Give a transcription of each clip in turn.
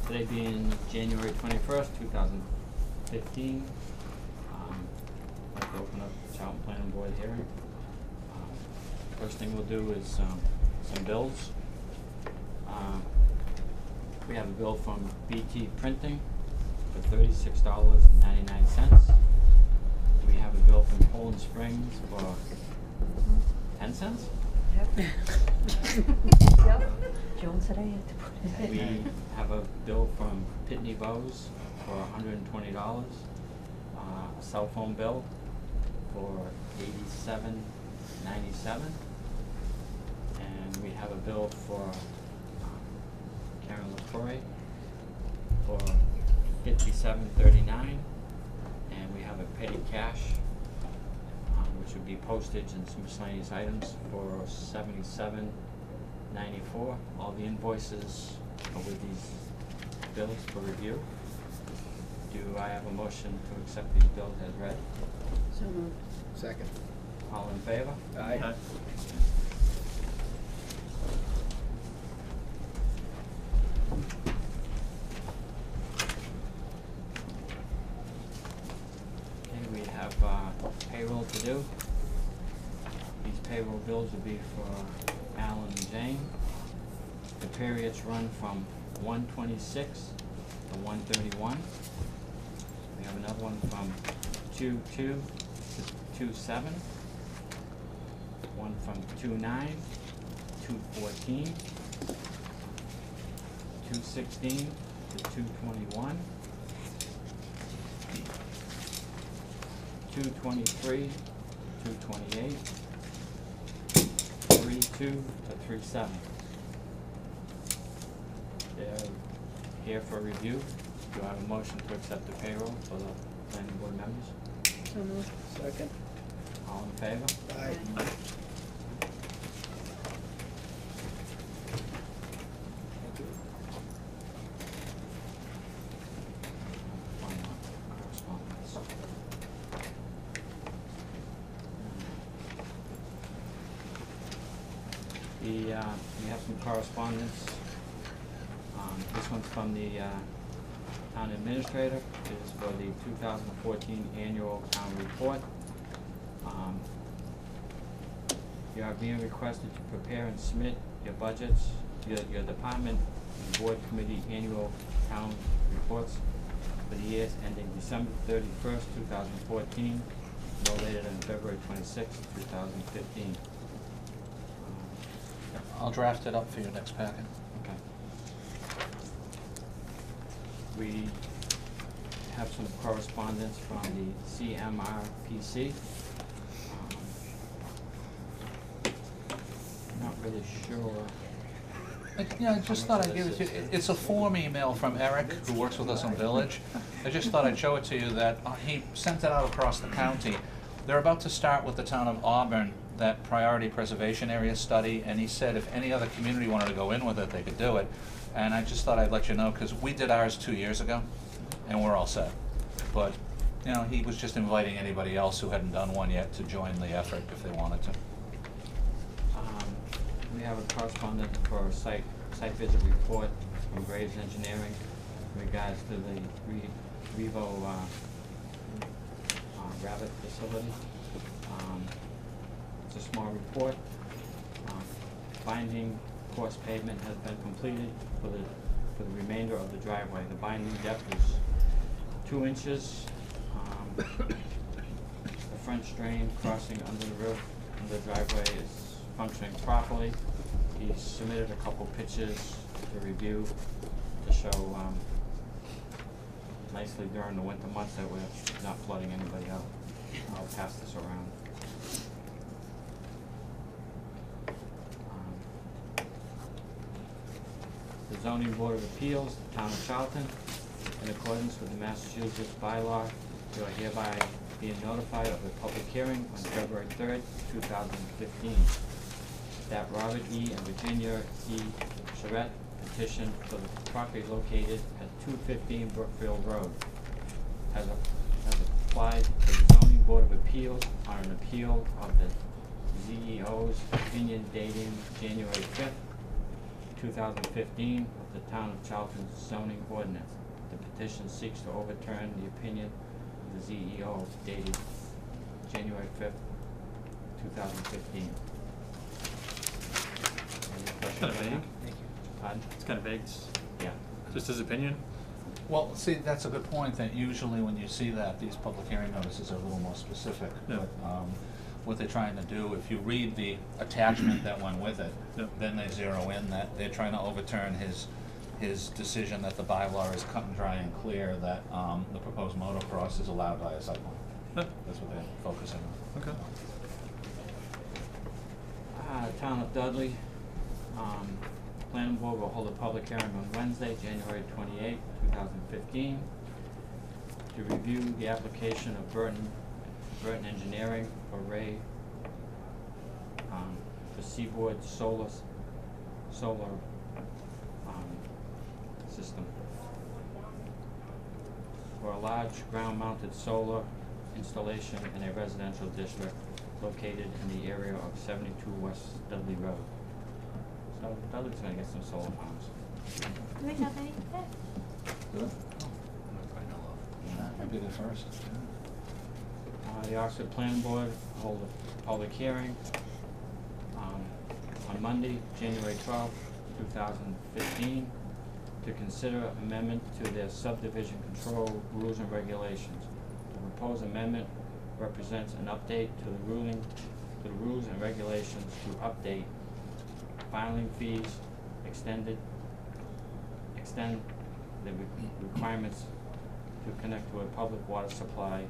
Today being January 21st, 2015, I'd like to open up the Charlton Planning Board hearing. First thing we'll do is some bills. We have a bill from BT Printing for $36.99. We have a bill from Poland Springs for 10 cents. Yep. Joan said I had to put it. We have a bill from Pitney Bowes for $120. A cell phone bill for $87.97. And we have a bill for Karen LaCroix for $57.39. And we have a petty cash, which would be postage and some miscellaneous items for $77.94. All the invoices are with these bills for review. Do I have a motion to accept these bills as read? So moved. Second. All in favor? Aye. Okay, we have payroll to do. These payroll bills will be for Alan and Jane. The periods run from 1/26 to 1/31. We have another one from 2/2 to 2/7. One from 2/9 to 2/14. 2/16 to 2/21. 2/23 to 2/28. 3/2 to 3/7. They're here for review. Do I have a motion to accept the payroll for the planning board members? So moved. Second. All in favor? Aye. Thank you. One more correspondence. We have some correspondence. This one's from the town administrator. It is for the 2014 annual town report. You are being requested to prepare and submit your budgets, your department and board committee annual town reports for the years ending December 31st, 2014, no later than February 26th, 2015. I'll draft it up for your next packet. Okay. We have some correspondence from the CMRPC. Not really sure. I just thought I'd give it to you. It's a form email from Eric, who works with us in Village. I just thought I'd show it to you that he sent it out across the county. They're about to start with the town of Auburn, that priority preservation area study, and he said if any other community wanted to go in with it, they could do it. And I just thought I'd let you know, because we did ours 2 years ago, and we're all set. But, you know, he was just inviting anybody else who hadn't done one yet to join the effort if they wanted to. We have a correspondence for a site visit report from Graves Engineering in regards to the Revo rabbit facility. It's a small report. Binding course pavement has been completed for the remainder of the driveway. The binding depth is 2 inches. The French drain crossing under the roof of the driveway is functioning properly. He submitted a couple pictures to review to show nicely during the winter months that we're not flooding anybody out. I'll pass this around. The Zoning Board of Appeals, the Town of Charlton, in accordance with the Massachusetts bylaw, you are hereby being notified of the public hearing on February 3rd, 2015. That Robert E. and Virginia E. Charette petition for the property located at 215 Brookfield Road has applied to the Zoning Board of Appeals on an appeal of the ZEO's opinion dating January 5th, 2015 of the Town of Charlton's zoning ordinance. The petition seeks to overturn the opinion of the ZEO dated January 5th, 2015. Any questions Kind of on vague. that? Pardon? It's kind of vague. It's Yeah. just his opinion. Well, see, that's a good point, that usually when you see that, these public hearing notices are a little more specific. Yeah. But, what they're trying to do, if you read the attachment that went with it, Yeah. then they zero in that they're trying to overturn his decision that the bylaw is cut and dry and clear, that, the proposed motocross is allowed by a site plan. Yeah. That's what they're focusing on. Okay. Town of Dudley, planning board will hold a public hearing on Wednesday, January 28th, 2015, to review the application of Burton Engineering for Ray, for Seaboard solar system, for a large ground-mounted solar installation in a residential district located in the area of 72 West Dudley Road. So Dudley's gonna get some solar farms. Do we have any of that? Good. Maybe the first. The Oxford Planning Board hold a public hearing, on Monday, January 12th, 2015, to consider amendment to their subdivision control rules and regulations. The proposed amendment represents an update to the rules and regulations to update filing fees, extend the requirements to connect to a public water supply,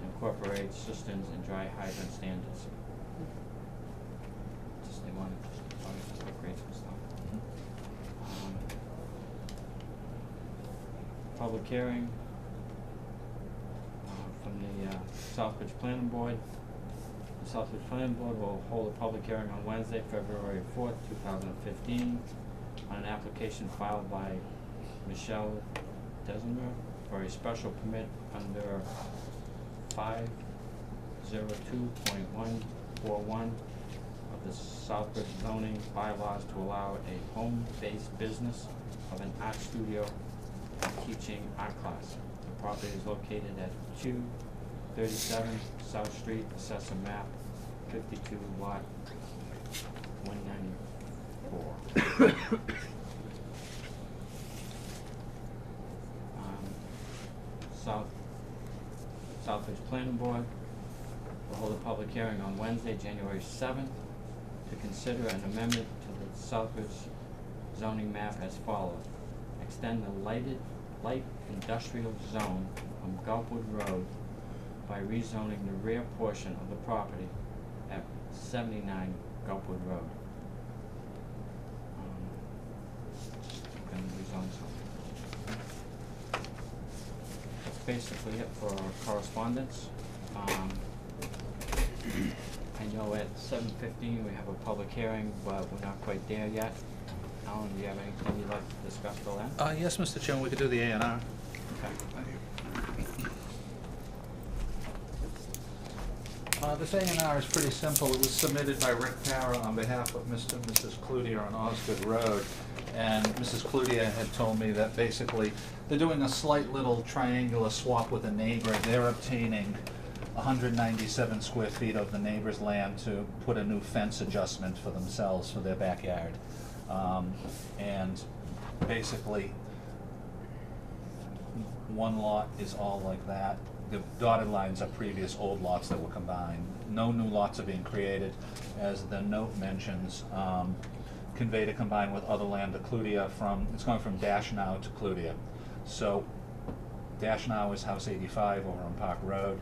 incorporate cisterns and dry hydrant standards. Just they want to incorporate some stuff. Public hearing from the Southbridge Planning Board. The Southbridge Planning Board will hold a public hearing on Wednesday, February 4th, 2015, on an application filed by Michelle Desimer for a special permit under 502.141 of the Southbridge zoning bylaws to allow a home-based business of an art studio and teaching art class. The property is located at 237 South Street, Assessor Map 52, Lot 194. Southbridge Planning Board will hold a public hearing on Wednesday, January 7th, to consider an amendment to the Southbridge zoning map as follows. Extend the light industrial zone from Gulfwood Road by rezoning the rear portion of the property at 79 Gulfwood Road. Gonna rezone something. That's basically it for correspondence. I know at 7:15 we have a public hearing, but we're not quite there yet. Alan, do you have anything you'd like to discuss till then? Yes, Mr. Chairman, we could do the A&R. Okay. This A&R is pretty simple. It was submitted by Rick Para on behalf of Mr. and Mrs. Cloutier on Osgood Road. And Mrs. Cloutier had told me that basically they're doing a slight little triangular swap with a neighbor. They're obtaining 197 square feet of the neighbor's land to put a new fence adjustment for themselves for their backyard. And basically, one lot is all like that. The dotted lines are previous old lots that were combined. No new lots are being created. As the note mentions, convey to combine with other land to Cloutier it's going from Dash Now to Cloutier. So Dash Now is House 85 over on Park Road.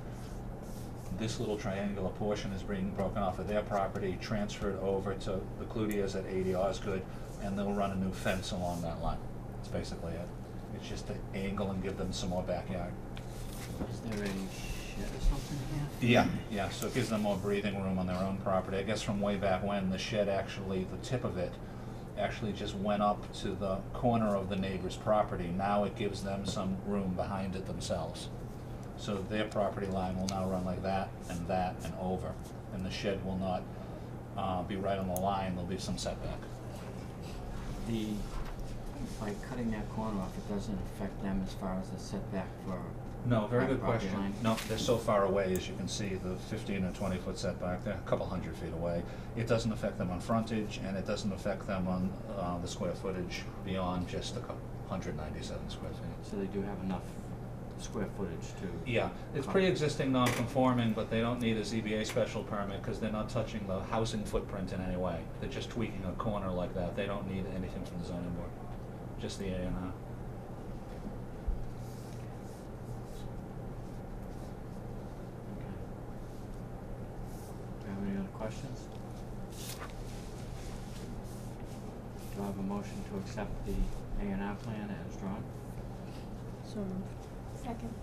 This little triangular portion is being broken off of their property, transferred over to the Cloutiers at 80 Osgood, and they'll run a new fence along that line. That's basically it. It's just to angle and give them some more backyard. Is there a shed or something here? Yeah, so it gives them more breathing room on their own property. I guess from way back when, the shed actually, the tip of it, actually just went up to the corner of the neighbor's property. Now it gives them some room behind it themselves. So their property line will now run like that and over. And the shed will not be right on the line, there'll be some setback. The By cutting that corner off, it doesn't affect them as far as the setback for, No, very Back good property question. line. No, they're so far away, as you can see, the 15 and 20-foot setback, they're a couple hundred feet away. It doesn't affect them on frontage, and it doesn't affect them on the square footage beyond just the 197 square feet. so they do have enough square footage to. Yeah, it's pre-existing non-conforming, but they don't need a ZBA special permit because they're not touching the housing footprint in any way. They're just tweaking a corner like that. They don't need anything from the zoning board, just the A&R. Okay. Do you have any other questions? Do I have a motion to accept the A&R plan as drawn? So moved. Second.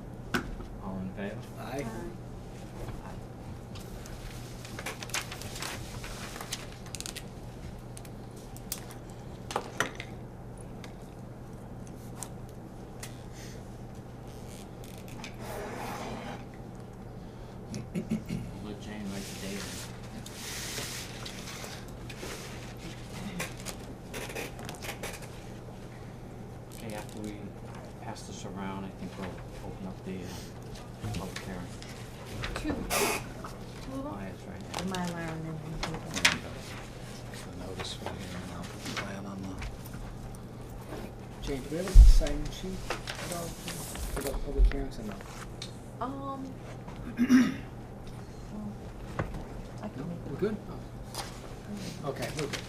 All in favor? Aye. Let Jane write the date. Okay, after we pass this around, I think we'll open up the public hearing. Two. Two of Oh, them? that's right. The Mylar and then the paper. The notice for the hearing, I'll put the plan on the... Jane, do we have a sign sheet at all for the public hearings or no? Well, I can make We're good? Okay, we're good.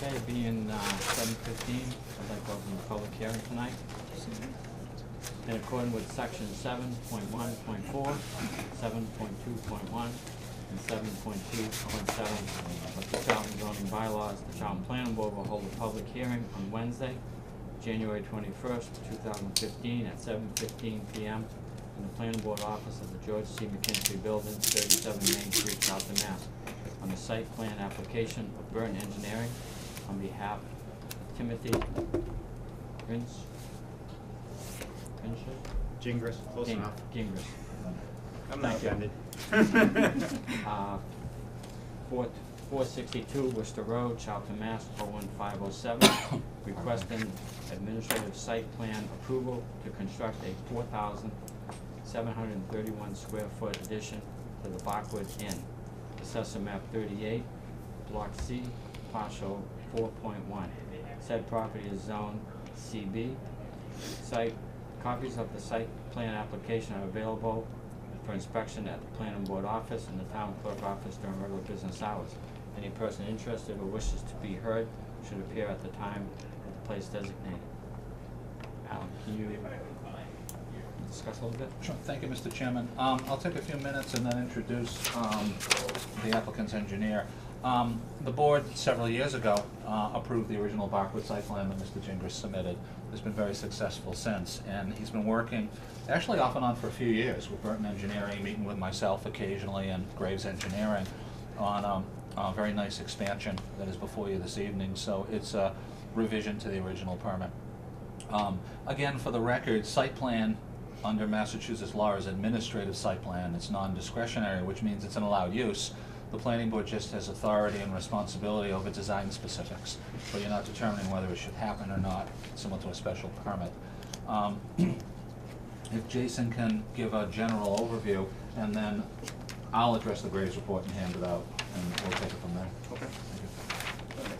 Okay, being 7:15, I'd like to open the public hearing tonight. In accordance with section 7.1.4, 7.2.1, and 7.2.7 of the Charlton zoning bylaws, the Charlton Planning Board will hold a public hearing on Wednesday, January 21st, 2015, at 7:15 p.m. in the Planning Board office of the George C. McKinstry Building, 37 Main Street, Charlton, Mass. On the site plan application of Burton Engineering on behalf of Timothy Gingras, close enough. Gingras. I'm not Thank you. offended. 462 Worcester Road, Charlton, Mass. 01507, requesting administrative site plan approval to construct a 4,731 square foot addition to the Bachwood Inn, Assessor Map 38, Block C, Partial 4.1. Said property is Zone CB. Copies of the site plan application are available for inspection at the planning board office and the town clerk office during regular business hours. Any person interested or wishes to be heard should appear at the time of the place designated. Alan, can you discuss a little bit? Sure, thank you, Mr. Chairman. I'll take a few minutes and then introduce the applicant's engineer. The board several years ago approved the original Bachwood site plan that Mr. Gingras submitted. It's been very successful since, and he's been working actually off and on for a few years with Burton Engineering, meeting with myself occasionally and Graves Engineering on a very nice expansion that is before you this evening. So it's a revision to the original permit. Again, for the record, site plan under Massachusetts law is administrative site plan. It's non-discretionary, which means it's an allowed use. The planning board just has authority and responsibility over design specifics, but you're not determining whether it should happen or not, similar to a special permit. If Jason can give a general overview, and then I'll address the Graves report and hand it out, and we'll take it from there. Okay. Thank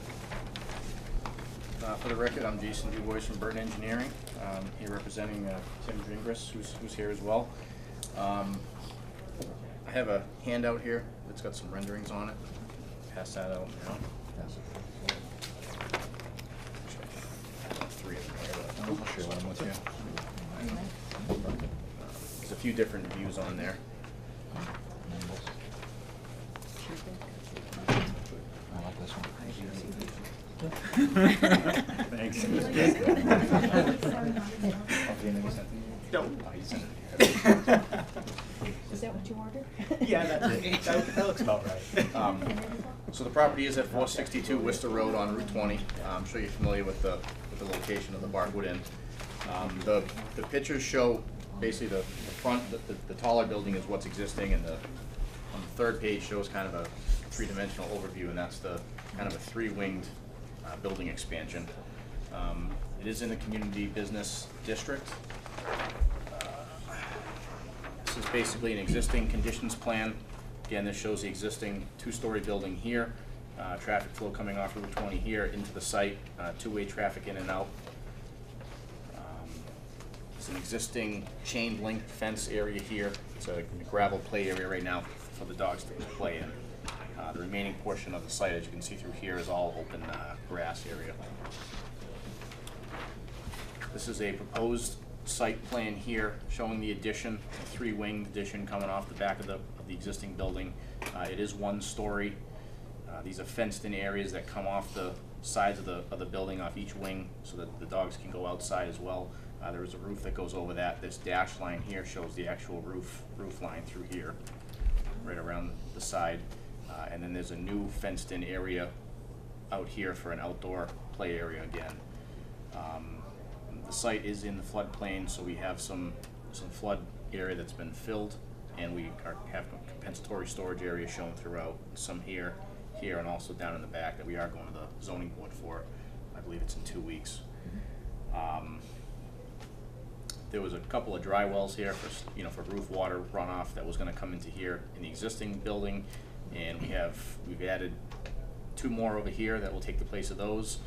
you. For the record, I'm Jason DuBois from Burton Engineering, here representing Tim Gingras, who's here as well. I have a handout here that's got some renderings on it. Pass that out Yes. Three of them here, but I'll share one with you. there's a few different views on there. I like this one. Thanks. Is that what you ordered? Yeah, that's it. That looks about right. So the property is at 462 Worcester Road on Route 20. I'm sure you're familiar with the location of the Barkwood Inn. The pictures show basically the front, the taller building is what's existing, and on the third page shows kind of a three-dimensional overview, and that's the kind of a three-winged building expansion. It is in the community business district. This is basically an existing conditions plan. Again, this shows the existing two-story building here, traffic flow coming off Route 20 here into the site, two-way traffic in and out. It's an existing chain link fence area here. It's a gravel play area right now for the dogs to play in. The remaining portion of the site, as you can see through here, is all open grass area. This is a proposed site plan here showing the addition, a three-winged addition coming off the back of the existing building. It is one story. These are fenced-in areas that come off the sides of the building, off each wing, so that the dogs can go outside as well. There is a roof that goes over that. This dash line here shows the actual roof line through here, right around the side. And then there's a new fenced-in area out here for an outdoor play area again. The site is in the floodplain, so we have some flood area that's been filled, and we have compensatory storage area shown throughout. Some here, and also down in the back that we are going to the zoning board for. I believe it's in 2 weeks. There was a couple of dry wells here for roof water runoff that was going to come into here in the existing building, and we've added 2 more over here that will take the place of those.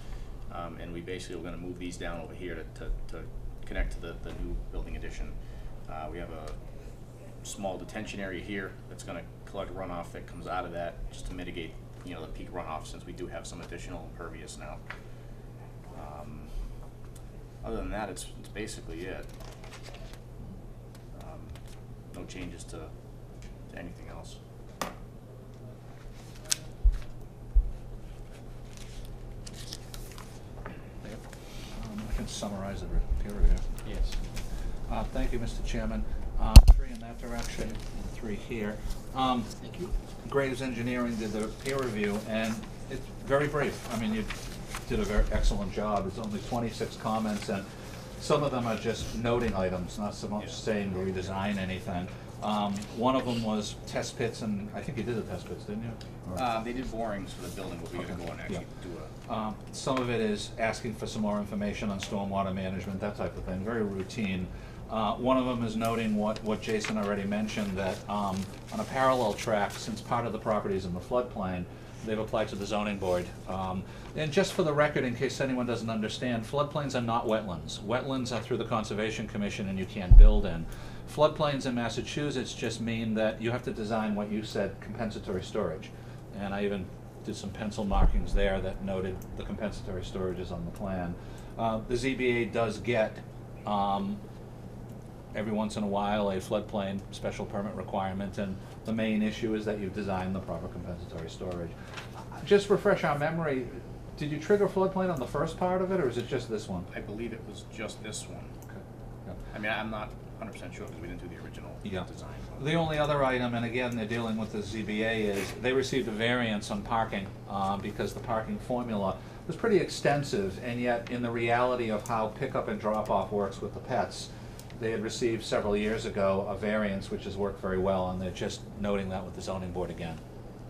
And we basically are going to move these down over here to connect to the new building addition. We have a small detention area here that's going to collect runoff that comes out of that, just to mitigate the peak runoff, since we do have some additional impervious now. Other than that, it's basically it. No changes to anything else. I can summarize the peer review. Yes. Thank you, Mr. Chairman. 3 in that direction, and 3 here. Thank you. Graves Engineering did the peer review, and it's very brief. I mean, you did a very excellent job. It's only 26 comments, and some of them are just noting items, not so much saying to redesign anything. One of them was test pits, and I think you did the test pits, didn't you? Or- They did borings for the building, but we're going to go and actually do Some of it is asking for some more information on stormwater management, that type of thing, very routine. One of them is noting what Jason already mentioned, that on a parallel track, since part of the property is in the floodplain, they've applied to the zoning board. And just for the record, in case anyone doesn't understand, floodplains are not wetlands. Wetlands are through the Conservation Commission and you can't build in. Floodplains in Massachusetts just mean that you have to design what you said, compensatory storage. And I even did some pencil markings there that noted the compensatory storages on the plan. The ZBA does get, every once in a while, a floodplain special permit requirement, and the main issue is that you've designed the proper compensatory storage. Just refresh our memory, did you trigger floodplain on the first part of it, or is it just this one? I believe it was just this one. Okay. Yeah. I mean, I'm not 100% sure because we didn't do the original design. The only other item, and again, they're dealing with the ZBA, is they received a variance on parking because the parking formula was pretty extensive, and yet in the reality of how pickup and drop-off works with the pets, they had received several years ago a variance which has worked very well, and they're just noting that with the zoning board again.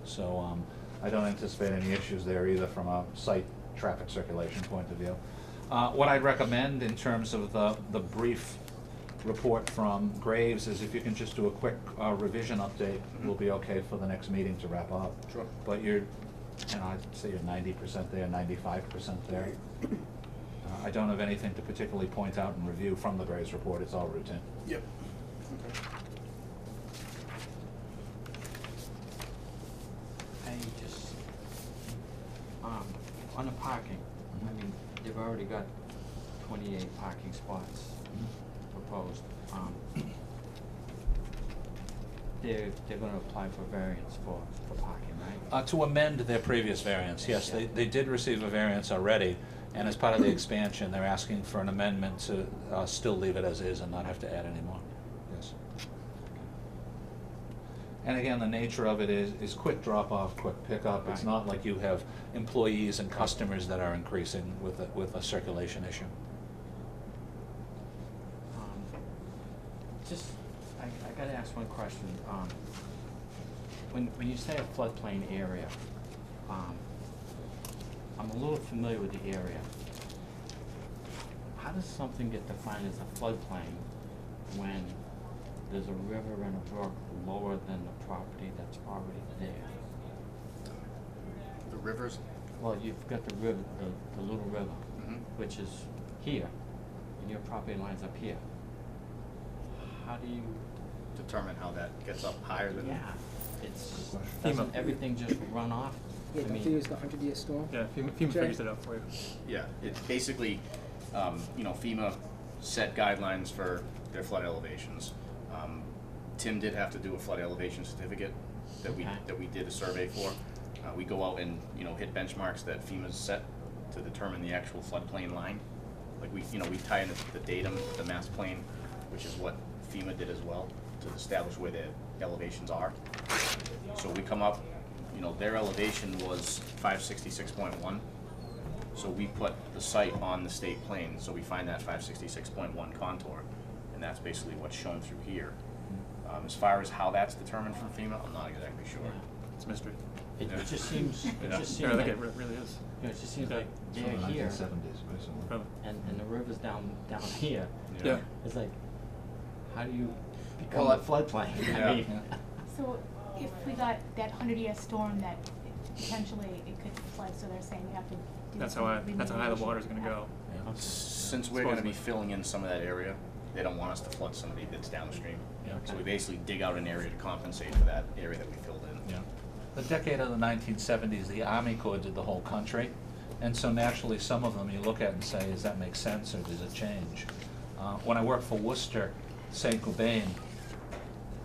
So I don't anticipate any issues there either from a site traffic circulation point of view. What I'd recommend in terms of the brief report from Graves is if you can just do a quick revision update, we'll be okay for the next meeting to wrap up. Sure. But I'd say you're 90% there, 95% there. I don't have anything to particularly point out and review from the Graves report, it's all routine. Yep. I just, on On the parking, I mean, they've already got 28 parking spots proposed. They're gonna apply for variance for parking, right? To amend their previous variance, yes, they did receive a variance already, and as part of the expansion, they're asking for an amendment to still leave it as is and not have to add any more, yes. And again, the nature of it is quick drop-off, quick pickup. It's Right. not like you have employees and customers that are increasing with a circulation issue. Just, I gotta ask one question. When you say a floodplain area, I'm a little familiar with the area. How does something get defined as a floodplain when there's a river and a brook lower than the property that's already there? The rivers, Well, you've got the river, the little river, Mhm. which is here, and your property line's up here. How do you? determine how that gets up higher than. Yeah, it's, FEMA. doesn't everything just run off? Yeah, I don't mean, they use the 100-year storm? Yeah, FEMA Jay? figures it out for you. Yeah, it's basically, FEMA set guidelines for their flood elevations. Tim did have to do a flood elevation certificate that Okay. we did a survey for. We go out and, hit benchmarks that FEMA's set to determine the actual floodplain line. Like we tie in the datum, the mass plane, which is what FEMA did as well, to establish where their elevations are. So we come up, their elevation was 566.1. So we put the site on the state plane, so we find that 566.1 contour, and that's basically what's shown through here. As far as how that's determined from FEMA, I'm not exactly sure. yeah. It's a mystery. It Yeah. just seems, it Yeah. just Yeah, seems I like, think it really is. it just seems Yeah. like they're here, Probably. and the river's down here. Yeah. It's like, how do you become Well, a floodplain? yeah. I mean, So if we got that 100-year storm that potentially it could flood, so they're saying you have to do That's some how high the remediation. water's gonna go. Yeah. Since we're gonna be filling in some of that area, they don't want us to flood somebody that's downstream. Yeah. So we basically dig out an area to compensate for that area that we filled in. Yeah. The decade of the 1970s, the Army Corps did the whole country, and so naturally, some of them you look at and say, does that make sense or does it change? When I worked for Worcester, St. Gobain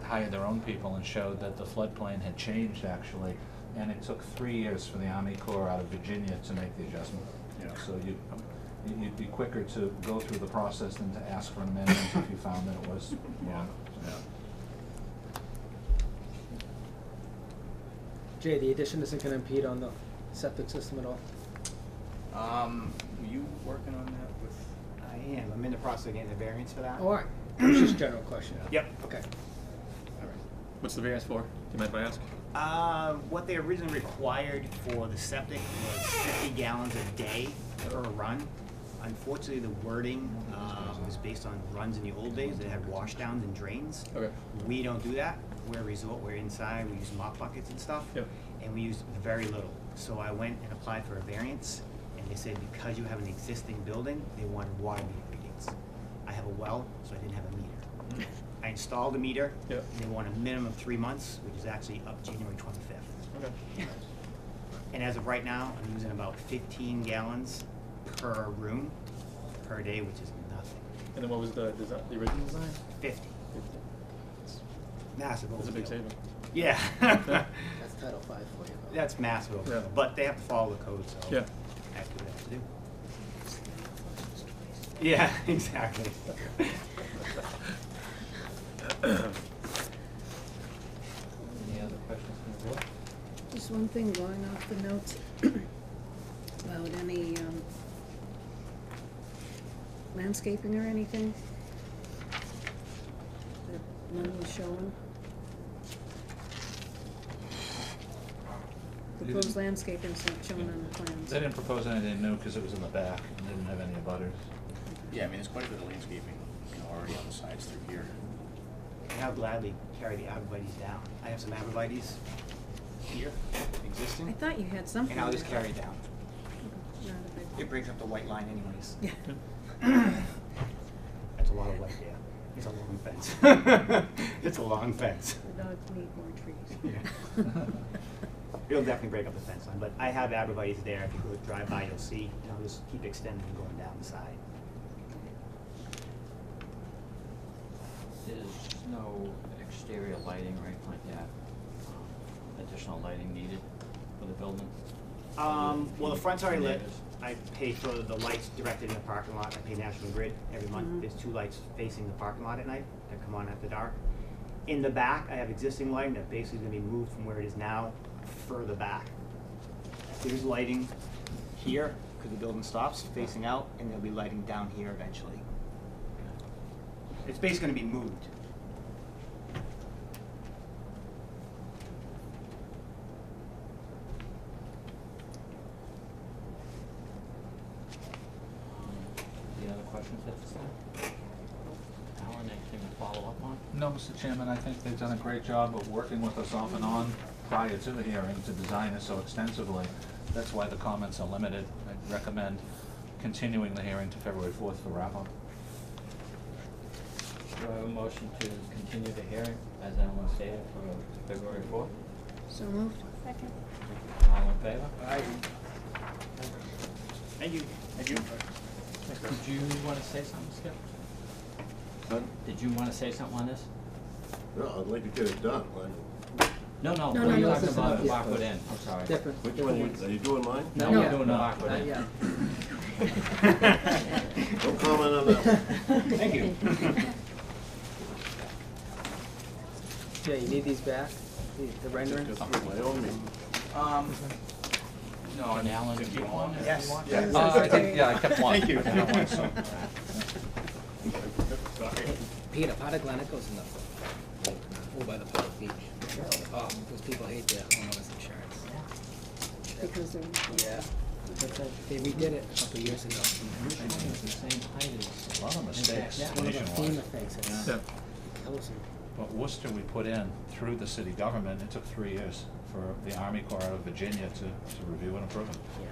hired their own people and showed that the floodplain had changed actually, and it took 3 years for the Army Corps out of Virginia to make the adjustment. Yeah. So you'd be quicker to go through the process than to ask for an amendment if you found that it was wrong. Yeah. Jay, the addition isn't gonna impede on the septic system at all? Were you working on that with? I am. I'm in the process of getting the variance for that. All right, it's just a general question. Yep. Okay. All right. What's the variance for? Do you mind if I ask? What they originally required for the septic was 50 gallons a day per run. Unfortunately, the wording was based on runs in the old days that had washdowns and drains. Okay. We don't do that. We're a resort. We're inside. We use mop buckets and stuff. Yep. And we use very little. So I went and applied for a variance, and they said because you have an existing building, they wanted water meter readings. I have a well, so I didn't have a meter. I installed a meter. Yep. And they want a minimum of 3 months, which is actually up January 25th. Okay. And as of right now, I'm using about 15 gallons per room per day, which is nothing. And then what was the original design? 50. Massive That's a big overkill. saving. Yeah. That's Title V for you. That's massive overkill. Yeah. But they have to follow the code, so Yeah. that's what they have to do. Yeah, exactly. Any other questions from the board? Just one thing going off the notes about any landscaping or anything that none was showing. You Proposed didn't- landscaping's not shown on the plans. They didn't propose anything new because it was in the back and they didn't have any abutters. Yeah, I mean, there's quite a bit of landscaping, already on the sides through here. And I'll gladly carry the arborvitae's down. I have some arborvitae's here, I existing, thought you had something. and I'll just there. carry it down. Not a big- It breaks up the white line anyways. Yeah. That's a lot of white there. It's a long fence. It's a long fence. The dogs need more trees. Yeah. It'll definitely break up the fence line, but I have arborvitae's there. If you go drive by, you'll see, and I'll just keep extending and going down the side. There's no exterior lighting or anything like that, additional lighting needed for the building? Well, the front's already lit. Neighbors. I pay for the lights directed in the parking lot. I pay National Grid every month. There's 2 lights facing the parking lot at night that come on after dark. In the back, I have existing lighting that basically is gonna be moved from where it is now further back. There's lighting here, because the building stops, facing out, and there'll be lighting down here eventually. It's basically gonna be moved. Any other questions at this time? Alan, anything to follow up on? No, Mr. Chairman, I think they've done a great job of working with us off and on prior to the hearing to design it so extensively. That's why the comments are limited. I'd recommend continuing the hearing to February 4th for wrap-up. Do I have a motion to continue the hearing, as Alan stated, for February 4th? So moved. Second. All in favor? Thank you. Thank you. Did you want to say something, Skip? Huh? Did you want to say something on this? No, I'd like to get it done. No, No, we're no, talking no, about this the is- Barfoot Inn, I'm sorry. Different. Which one, are you doing mine? No, No. we're doing the No, Barfoot not Inn. yet. No comment on that. Thank you. Yeah, you need these back, the renderings? Just for my own meeting. No, And Alan, do you want it? Yes. Yes. I think, yeah, I kept one. Thank you. I kept one, so. Sorry. Peter, part of Glencoe goes in the, over by the Park Beach. Because people hate their homeowners insurance. Because of, Yeah. They redid it a couple of years ago. It's the same height as. A lot of mistakes That's one of the FEMA nationwide. things, it's Yeah. kills them. But Worcester we put in through the city government, it took 3 years for the Army Corps out of Virginia to review and approve it. Yeah.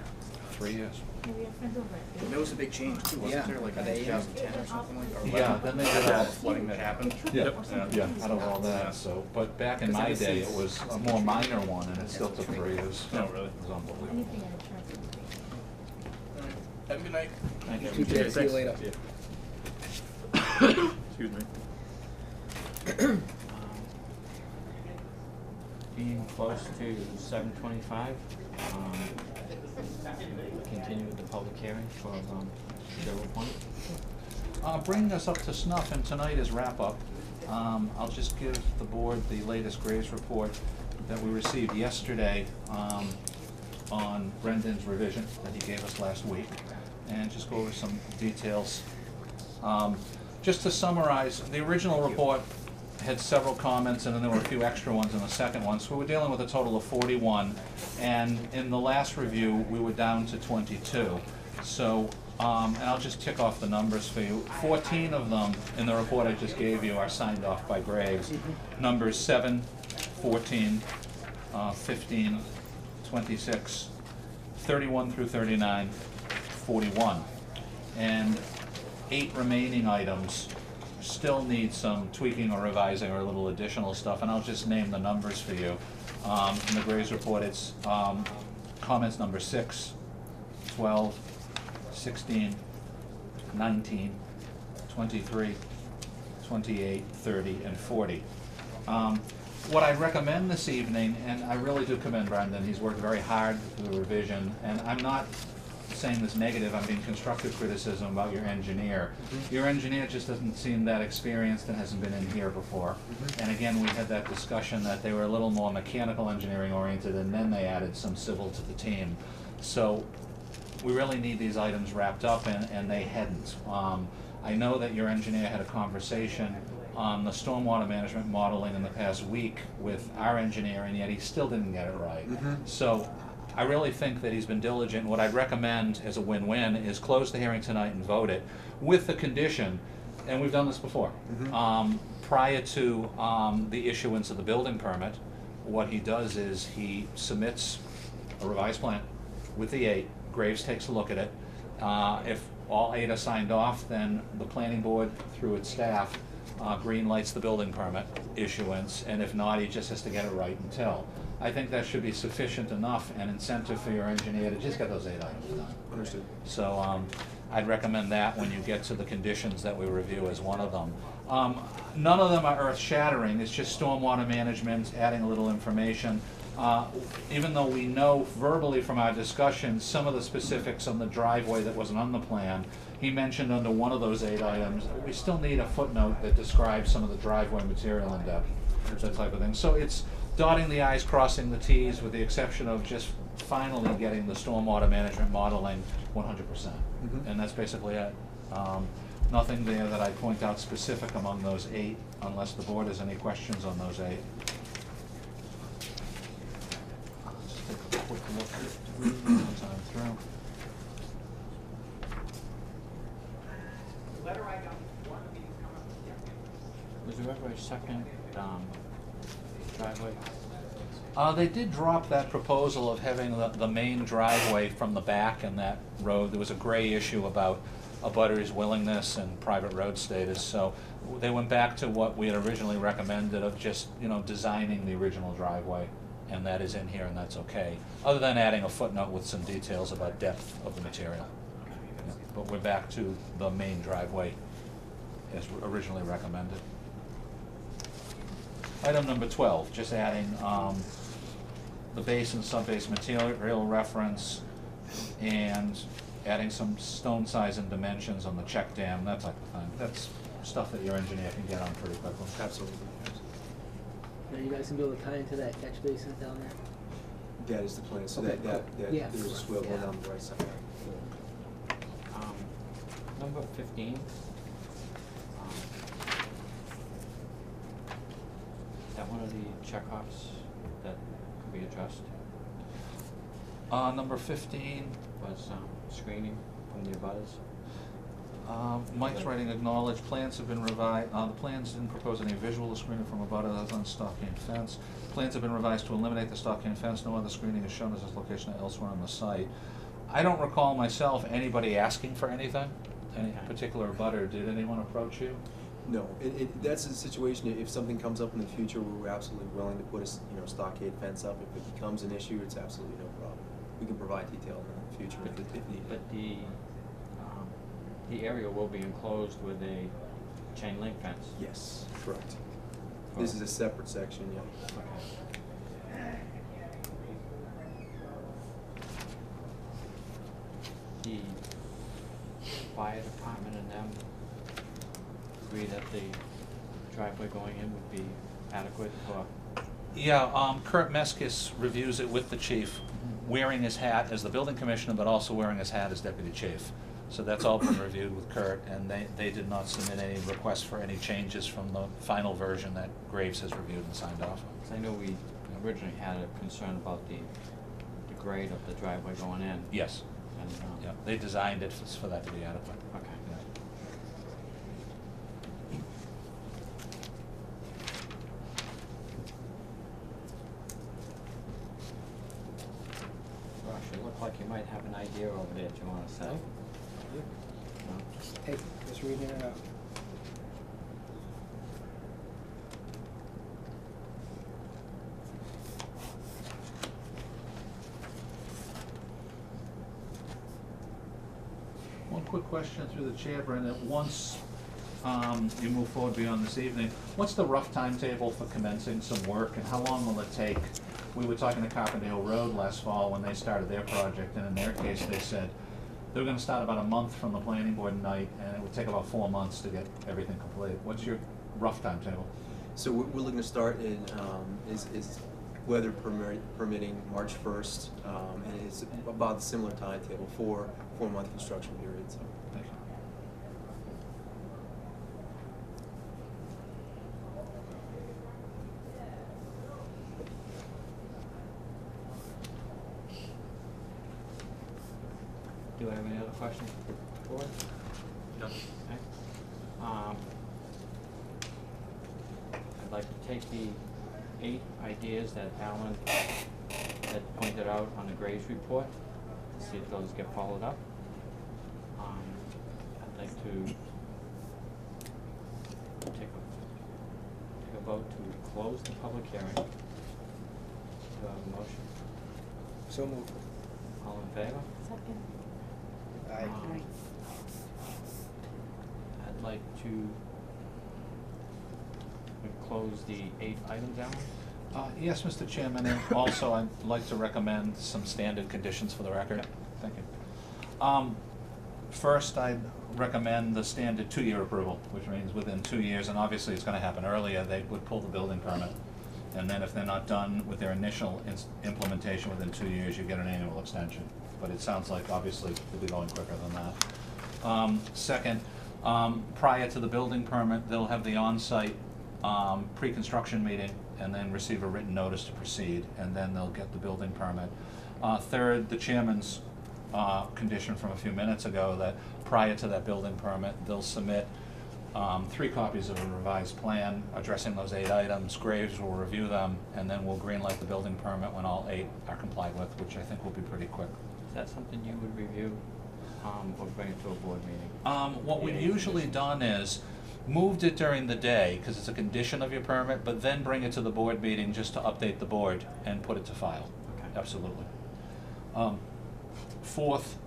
3 years. Maybe a friend over it. There was a big change too, Yeah. wasn't there, like in Are they in? 2010 or something like, or Yeah, 11? then they After did all that. the flooding that happened. Yep. Yeah, out of all that, so, but back in my day, it was a more minor one, and it still took 3 years. Oh, really? It was unbelievable. Anything at insurance company. Have a good night. Thank you. Keep it, see you Thanks. later. Excuse me. Being close to 7:25, continue with the public hearing for Sherwood Point. Bringing us up to snuff, and tonight is wrap-up. I'll just give the board the latest Graves report that we received yesterday on Brendan's revision that he gave us last week, and just go over some details. Just to summarize, the original report had several comments, and then there were a few extra ones in the second one, so we were dealing with a total of 41, and in the last review, we were down to 22. So, and I'll just tick off the numbers for you. 14 of them in the report I just gave you are signed off by Graves. Numbers 7, 14, 15, 26, 31 through 39, 41. And 8 remaining items still need some tweaking or revising or a little additional stuff, and I'll just name the numbers for you. In the Graves report, it's comments number 6, 12, 16, 19, 23, 28, 30, and 40. What I recommend this evening, and I really do commend Brendan, he's worked very hard for the revision, and I'm not saying this negative, I'm being constructive criticism about your engineer. Your engineer just doesn't seem that experienced and hasn't been in here before. And again, we had that discussion that they were a little more mechanical engineering oriented, and then they added some civil to the team. So we really need these items wrapped up, and they hadn't. I know that your engineer had a conversation on the stormwater management modeling in the past week with our engineer, and yet he still didn't get it right. So I really think that he's been diligent. What I'd recommend as a win-win is close the hearing tonight and vote it with the condition, and we've done this before, prior to the issuance of the building permit, what he does is he submits a revised plan with the 8. Graves takes a look at it. If all 8 are signed off, then the planning board, through its staff, green lights the building permit issuance, and if not, he just has to get it right until. I think that should be sufficient enough and incentive for your engineer to just get those 8 items done. Understood. So I'd recommend that when you get to the conditions that we review as one of them. None of them are earth-shattering, it's just stormwater management, adding a little information. Even though we know verbally from our discussion some of the specifics on the driveway that wasn't on the plan, he mentioned under one of those 8 items, we still need a footnote that describes some of the driveway material in depth, that type of thing. So it's dotting the i's, crossing the t's, with the exception of just finally getting the stormwater management modeling 100%. And that's basically it. Nothing there that I point out specific among those 8, unless the board has any questions on those 8. Just take a quick look as I'm through. Was there ever a second, driveway? They did drop that proposal of having the main driveway from the back in that road. There was a gray issue about a butter's willingness and private road status, so they went back to what we had originally recommended of just, designing the original driveway, and that is in here and that's okay, other than adding a footnote with some details about depth of the material. Yeah, but we're back to the main driveway as originally recommended. Item number 12, just adding the base and sub-base material reference and adding some stone size and dimensions on the check dam, that type of thing. That's stuff that your engineer can get on pretty quickly. Absolutely. Now you guys can be able to tie into that catch basin down there? That is the plan, so Okay, that yeah. there's a swale Yeah. down the right side. Number 15. Is that one of the checkoffs that could be addressed? Number 15, Was, screening from the abutters? Mike's writing acknowledged, plans have been revised, the plans didn't propose any visual screening from a butter that's on stockade fence. Plans have been revised to eliminate the stockade fence, no other screening is shown as this location or elsewhere on the site. I don't recall myself anybody asking for anything, any Okay. particular butter. Did anyone approach you? No, that's a situation, if something comes up in the future, we're absolutely willing to put a stockade fence up. If it becomes an issue, it's absolutely no problem. We can provide detail in the future if needed. But the area will be enclosed with a chain link fence? Yes, correct. This is a separate section, yeah. Okay. The fire department and them agree that the driveway going in would be adequate for, Yeah, Kurt Meskis reviews it with the chief, wearing his hat as the building commissioner, but also wearing his hat as deputy chief. So that's all been reviewed with Kurt, and they did not submit any requests for any changes from the final version that Graves has reviewed and signed off on. 'cause I know we originally had a concern about the grade of the driveway going in. Yes, And, yeah, they designed it for that to be adequate. okay. Yeah. Gosh, you look like you might have an idea over there that you wanna say. No? Hey, just reading it out. One quick question through the chair, Brenda. Once you move forward beyond this evening, what's the rough timetable for commencing some work, and how long will it take? We were talking to Carpendale Road last fall when they started their project, and in their case, they said they were gonna start about a month from the planning board night, and it would take about 4 months to get everything completed. What's your rough timetable? So we're looking to start in, is weather permitting, March 1st, and it's about a similar timetable, 4-month construction period, so. Thank you. Do I have any other questions for the board? No. Okay. I'd like to take the 8 ideas that Alan had pointed out on the Graves report, to see if those get followed up. I'd like to take a vote to close the public hearing Do I have a motion? So moved. All in favor? Second. Aye. Aye. I'd like to close the 8 items, Alan. Yes, Mr. Chairman, and also I'd like to recommend some standard conditions for the record. Thank you. First, I'd recommend the standard 2-year approval, which means within 2 years, and obviously it's gonna happen earlier, they would pull the building permit. And then if they're not done with their initial implementation within 2 years, you get an annual extension. But it sounds like obviously they'll be going quicker than that. Second, prior to the building permit, they'll have the on-site pre-construction meeting and then receive a written notice to proceed, and then they'll get the building permit. Third, the chairman's condition from a few minutes ago, that prior to that building permit, they'll submit 3 copies of a revised plan addressing those 8 items. Graves will review them, and then we'll greenlight the building permit when all 8 are complied with, which I think will be pretty quick. Is that something you would review, or bring it to a board meeting? What we've usually done is moved it during the day, because it's a condition of your permit, but then bring it to the board meeting just to update the board and put it to file. Okay. Absolutely. Fourth,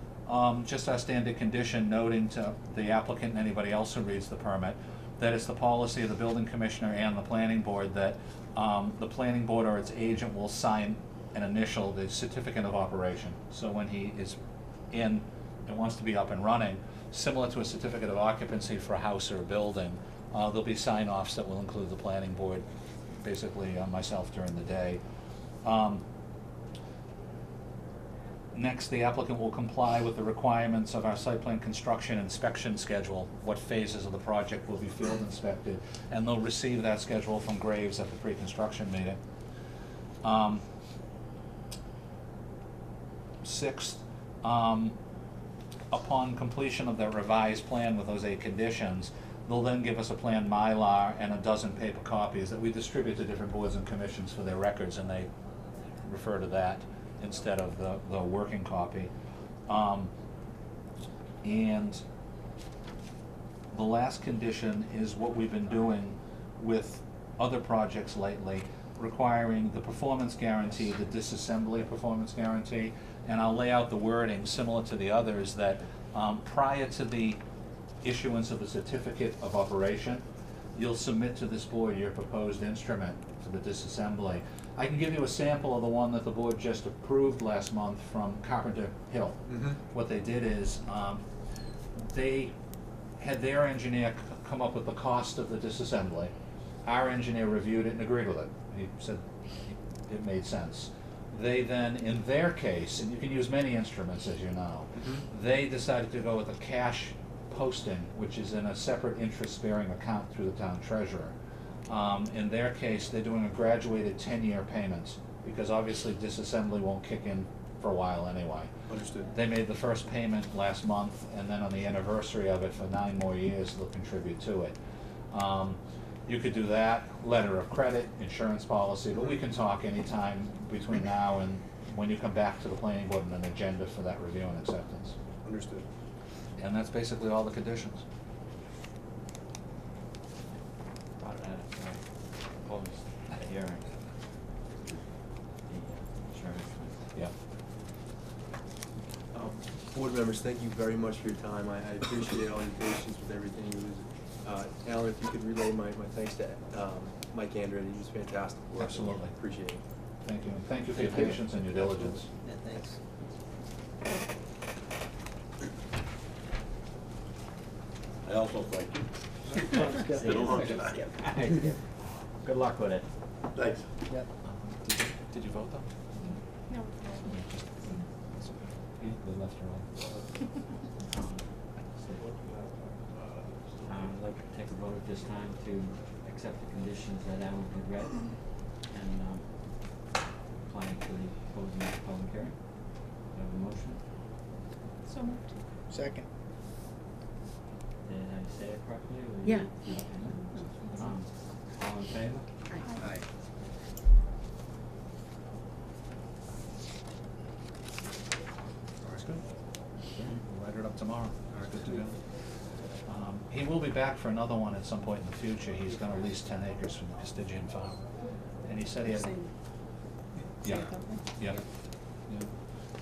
just our standard condition noting to the applicant and anybody else who reads the permit that it's the policy of the building commissioner and the planning board that the planning board or its agent will sign and initial the certificate of operation. So when he is in and wants to be up and running, similar to a certificate of occupancy for a house or a building, there'll be sign-offs that will include the planning board, basically myself during the day. Next, the applicant will comply with the requirements of our site plan construction inspection schedule, what phases of the project will be field inspected, and they'll receive that schedule from Graves at the pre-construction meeting. Sixth, upon completion of their revised plan with those 8 conditions, they'll then give us a plan Mylar and a dozen paper copies that we distribute to different boards and commissions for their records, and they refer to that instead of the working copy. And the last condition is what we've been doing with other projects lately, requiring the performance guarantee, the disassembly performance guarantee, and I'll lay out the wording similar to the others that prior to the issuance of the certificate of operation, you'll submit to this board your proposed instrument for the disassembly. I can give you a sample of the one that the board just approved last month from Carpenter Hill. Mm-hmm. What they did is, they had their engineer come up with the cost of the disassembly. Our engineer reviewed it and agreed with it. He said it made sense. They then, in their case, and you can use many instruments as you know, they decided to go with a cash posting, which is in a separate interest-bearing account through the town treasurer. In their case, they're doing a graduated 10-year payment, because obviously disassembly won't kick in for a while anyway. Understood. They made the first payment last month, and then on the anniversary of it for 9 more years, they'll contribute to it. You could do that, letter of credit, insurance policy, but we can talk anytime between now and when you come back to the planning board and an agenda for that review and acceptance. Understood. And that's basically all the conditions. Brought that up, close the hearing. The insurance one. Yeah. Board members, thank you very much for your time. I appreciate all your patience with everything. It was, Alan, if you could relay my thanks to Mike Andrade, he was fantastic. Work. Absolutely. Appreciate it. Thank you. Thank you for your patience and your diligence. Yeah, thanks. I also thank you. See you. Been a long time. Good luck with it. Thanks. Yep. Did you vote though? No. They left her on. I'd like to take a vote at this time to accept the conditions that Alan had read and apply it to the closing of the public hearing. Do I have a motion? So moved. Second. Did I say it correctly? or- Yeah. Okay. All in favor? Aye. That's good. We'll write it up tomorrow. Good to go. He will be back for another one at some point in the future. He's gonna lease 10 acres from the Castigian farm. And he said he had, Same. Yeah. same company? Yeah. Yeah.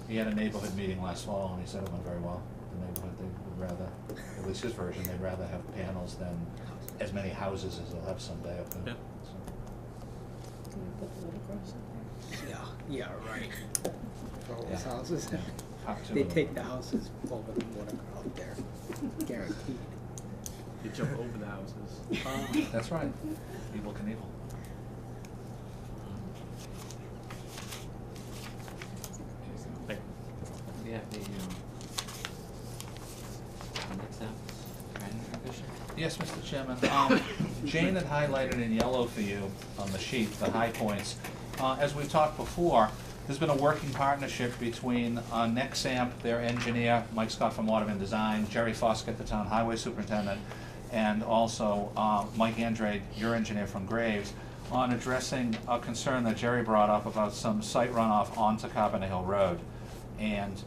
He had a neighborhood meeting last fall, and he said it went very well. The neighborhood, they would rather, at least his version, they'd rather have panels than as many houses as they'll have someday up there. Yeah. So, Can we put the watercross up there? Yeah, right. For all those Yeah. houses. Top two They of them. take the houses over the water out there, guaranteed. You jump over the houses. That's right. Evil Knievel. Like, We have the, next up, training revision. Yes, Mr. Chairman. Jane had highlighted in yellow for you on the sheet, the high points. As we talked before, there's been a working partnership between Nexamp, their engineer, Mike Scott from Waterman Design, Jerry Foskett, the town highway superintendent, and also Mike Andrade, your engineer from Graves, on addressing a concern that Jerry brought up about some site runoff onto Carpenter Hill Road. And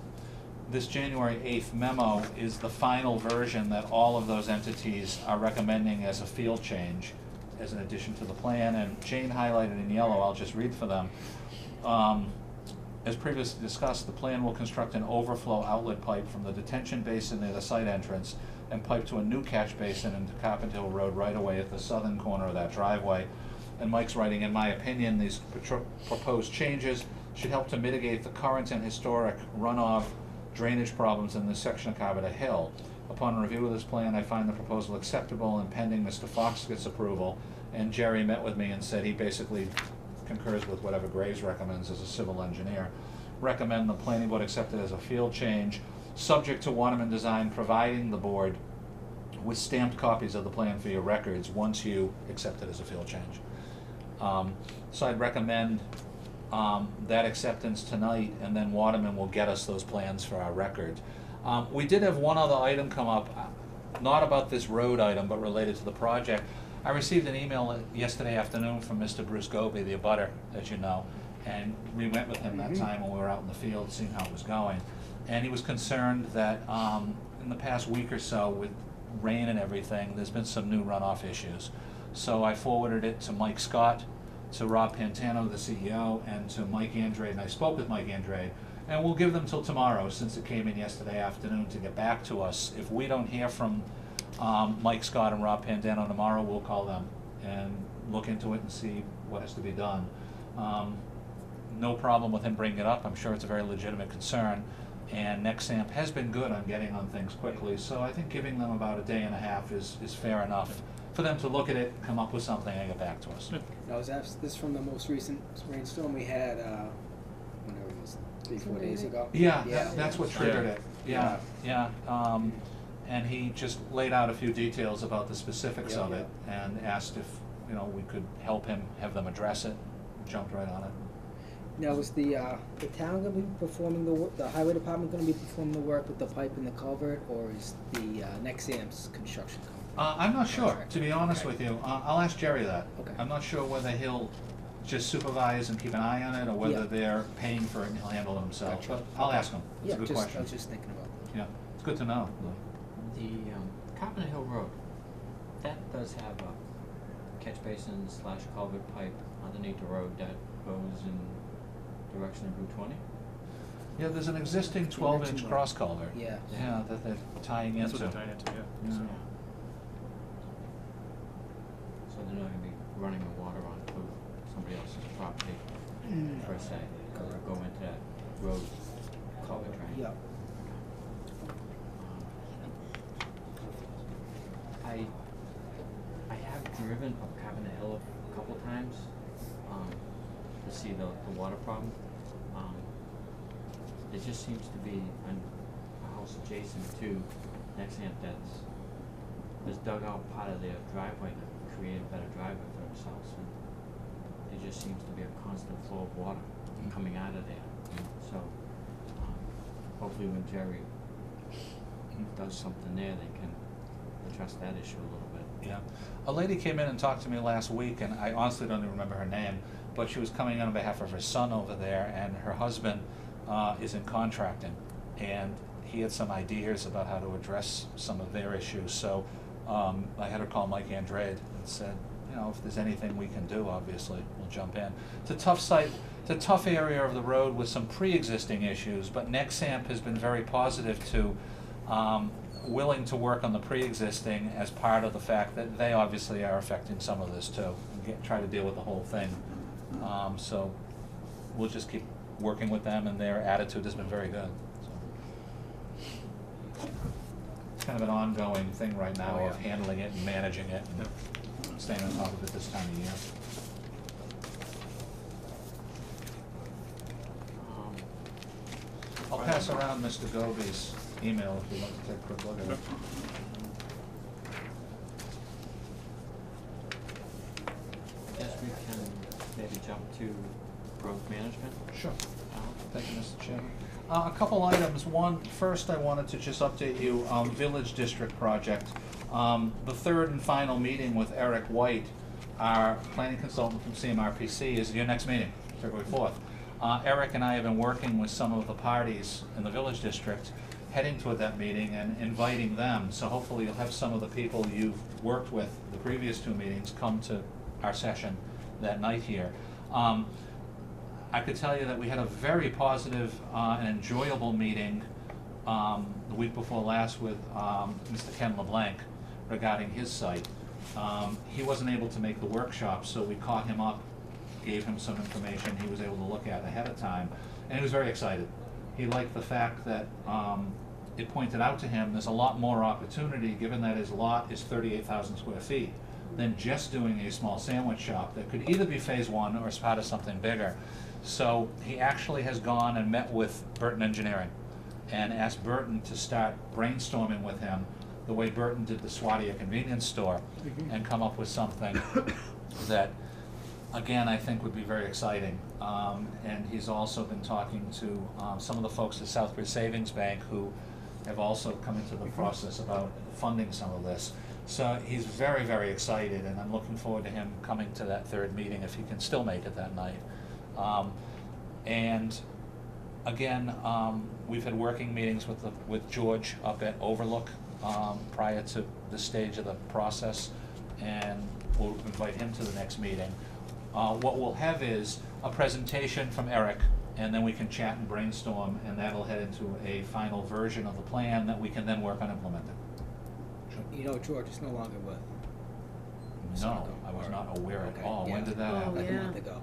this January 8th memo is the final version that all of those entities are recommending as a field change, as an addition to the plan. And Jane highlighted in yellow, I'll just read for them. As previously discussed, the plan will construct an overflow outlet pipe from the detention basin near the site entrance and pipe to a new catch basin into Carpenter Hill Road right away at the southern corner of that driveway. And Mike's writing, in my opinion, these proposed changes should help to mitigate the current and historic runoff drainage problems in this section of Carpenter Hill. Upon review of this plan, I find the proposal acceptable and pending Mr. Foxkett's approval. And Jerry met with me and said he basically concurs with whatever Graves recommends as a civil engineer. Recommend the planning board accept it as a field change, subject to Waterman Design providing the board with stamped copies of the plan for your records once you accept it as a field change. So I'd recommend that acceptance tonight, and then Waterman will get us those plans for our record. We did have one other item come up, not about this road item, but related to the project. I received an email yesterday afternoon from Mr. Bruce Goby, the abutter, as you know, and we went with him that time when we were out in the field seeing how it was going. And he was concerned that in the past week or so, with rain and everything, there's been some new runoff issues. So I forwarded it to Mike Scott, to Rob Pantano, the CEO, and to Mike Andrade, and I spoke with Mike Andrade. And we'll give them till tomorrow, since it came in yesterday afternoon, to get back to us. If we don't hear from Mike Scott and Rob Pantano tomorrow, we'll call them and look into it and see what has to be done. No problem with him bringing it up. I'm sure it's a very legitimate concern. And Nexamp has been good on getting on things quickly, so I think giving them about a day and a half is fair enough for them to look at it, come up with something, and get back to us. Now, is this from the most recent rainstorm we had, whenever it was, 3-4 days ago? Yeah, that's what triggered it. Yeah. Yeah. And he just laid out a few details about the specifics of it and asked if, we could help him have them address it. Jumped right on it. Now, is the town gonna be performing the work, the highway department gonna be performing the work with the pipe and the culvert, or is the Nexamp's construction company? I'm not sure, Contract. to be honest with you. I'll ask Jerry that. Okay. I'm not sure whether he'll just supervise and keep an eye on it, or whether Yeah. they're paying for it and he'll handle it himself. Gotcha. But I'll ask him. It's Yeah, a good I question. was just thinking about that. Yeah, it's good to know. The Carpenter Hill Road, that does have a catch basin / culvert pipe underneath the road that goes in direction of Route 20. Yeah, there's an existing 12-inch mentioned cross culvert. Yeah. Yeah, that they're tying into. That's what they're tying into, yeah. Yeah. So they're not gonna be running the water onto somebody else's property per se. Correct. Go into that road culvert, right? Yeah. I have driven up Carpenter Hill a couple times, to see the water problem. There just seems to be a house adjacent to Nexamp that's dug out part of their driveway to create a better driveway for themselves, and there just seems to be a constant flow of water coming out of there. So, hopefully when Jerry does something there, they can address that issue a little bit. Yeah. A lady came in and talked to me last week, and I honestly don't even remember her name, but she was coming on behalf of her son over there, and her husband is in contracting, and he had some ideas about how to address some of their issues. So I had her call Mike Andrade and said, if there's anything we can do, obviously, will jump in. It's a tough site, it's a tough area of the road with some pre-existing issues, but Nexamp has been very positive to, willing to work on the pre-existing as part of the fact that they obviously are affecting some of this too, and try to deal with the whole thing. So we'll just keep working with them, and their attitude has been very good. So it's kind of an ongoing thing right now of handling it and managing it and staying on top of it this time of year. I'll pass around Mr. Goby's email if you'd like to take a quick look at it. Yes, we can maybe jump to growth management. Sure. Thank you, Mr. Chairman. A couple items. One, first I wanted to just update you, Village District project. The third and final meeting with Eric White, our planning consultant from CMRPC, is your next meeting, February 4th. Eric and I have been working with some of the parties in the Village District, heading toward that meeting and inviting them. So hopefully you'll have some of the people you've worked with the previous two meetings come to our session that night here. I could tell you that we had a very positive and enjoyable meeting the week before last with Mr. Ken LeBlanc regarding his site. He wasn't able to make the workshop, so we caught him up, gave him some information he was able to look at ahead of time, and he was very excited. He liked the fact that it pointed out to him there's a lot more opportunity, given that his lot is 38,000 square feet, than just doing a small sandwich shop that could either be phase one or as part of something bigger. So he actually has gone and met with Burton Engineering and asked Burton to start brainstorming with him the way Burton did the Swadia convenience store and come up with something that, again, I think would be very exciting. And he's also been talking to some of the folks at Southbridge Savings Bank who have also come into the process about funding some of this. So he's very, very excited, and I'm looking forward to him coming to that third meeting if he can still make it that night. And again, we've had working meetings with George up at Overlook prior to this stage of the process, and we'll invite him to the next meeting. What we'll have is a presentation from Eric, and then we can chat and brainstorm, and that'll head into a final version of the plan that we can then work on implementing. You know, George is no longer with. No, I was not aware at all. When did that Oh, happen? Like a yeah. month ago.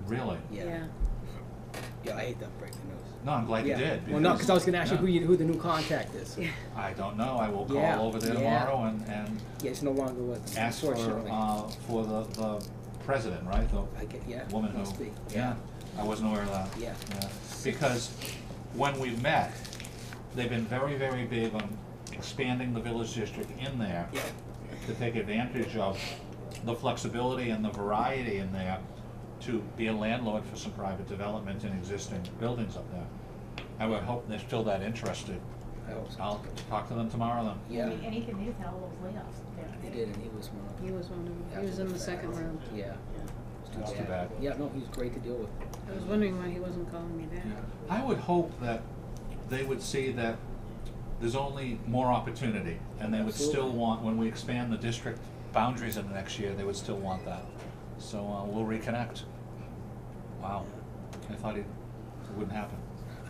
Really? Yeah. Yeah, I hate that breaking news. No, I'm glad you did. Well, no, because I was gonna ask you yeah. who the new contact is. Yeah. I don't know. I will Yeah, call over there yeah. tomorrow and Yeah, he's no longer with us, ask for unfortunately. the president, right? The I get, yeah, woman who. must be. Yeah, I wasn't aware of that. Yeah. Because when we met, they've been very, very big on expanding the village district in there Yeah. to take advantage of the flexibility and the variety in there to be a landlord for some private development in existing buildings up there. I would hope they're still that interested. I hope so. I'll talk to them tomorrow then. Yeah, Anything they've had all those layoffs there. he did, and he was one of them. He was one of them. He was in the second round. Yeah. That's too bad. Yeah, no, he was great to deal with. I was wondering why he wasn't calling me back. I would hope that they would see that there's only more opportunity, and they would still Absolutely. want, when we expand the district boundaries in the next year, they would still want that. So we'll reconnect. Wow, I thought it wouldn't happen.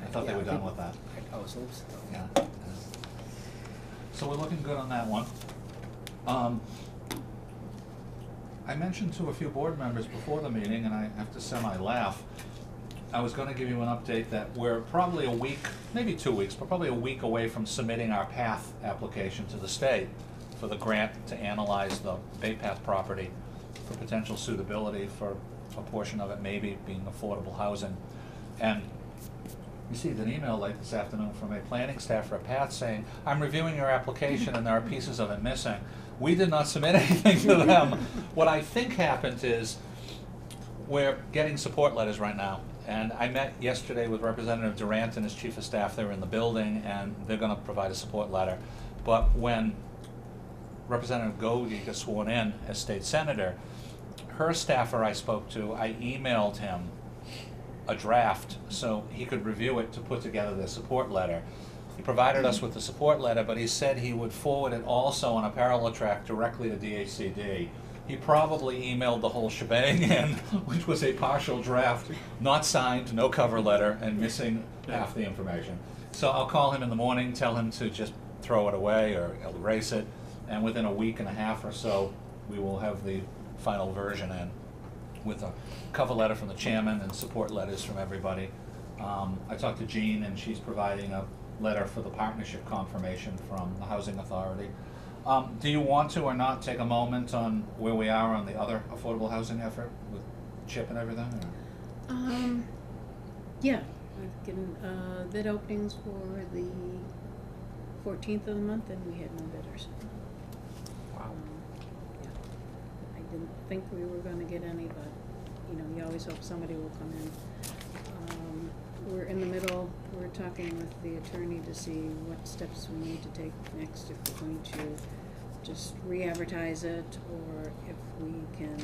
I thought they Yeah, were I done think- with that. I was hoping so. Yeah. So we're looking good on that one. I mentioned to a few board members before the meeting, and I have to semi-laugh, I was gonna give you an update that we're probably a week, maybe 2 weeks, but probably a week away from submitting our PATH application to the state for the grant to analyze the Bay Path property for potential suitability for a portion of it maybe being affordable housing. And received an email late this afternoon from a planning staffer at PATH saying, I'm reviewing your application and there are pieces of it missing. We did not submit anything to them. What I think happened is we're getting support letters right now. And I met yesterday with Representative Durant and his chief of staff. They were in the building and they're gonna provide a support letter. But when Representative Gogi got sworn in as state senator, her staffer I spoke to, I emailed him a draft so he could review it to put together the support letter. He provided us with the support letter, but he said he would forward it also on a parallel track directly to DHCD he probably emailed the whole shebang in, which was a partial draft, not signed, no cover letter, and missing half the information. So I'll call him in the morning, tell him to just throw it away or erase it, and within a week and a half or so, we will have the final version in with a cover letter from the chairman and support letters from everybody. I talked to Jean, and she's providing a letter for the partnership confirmation from the Housing Authority. Do you want to or not take a moment on where we are on the other affordable housing effort with CHIP and everything? Or? Yeah, I've given, bid openings for the 14th of the month, and we had no bidders. Wow. Yeah. I didn't think we were gonna get any, but, you know, you always hope somebody will come in. We're in the middle, we're talking with the attorney to see what steps we need to take next, if we're going to just re-advertise it, or if we can,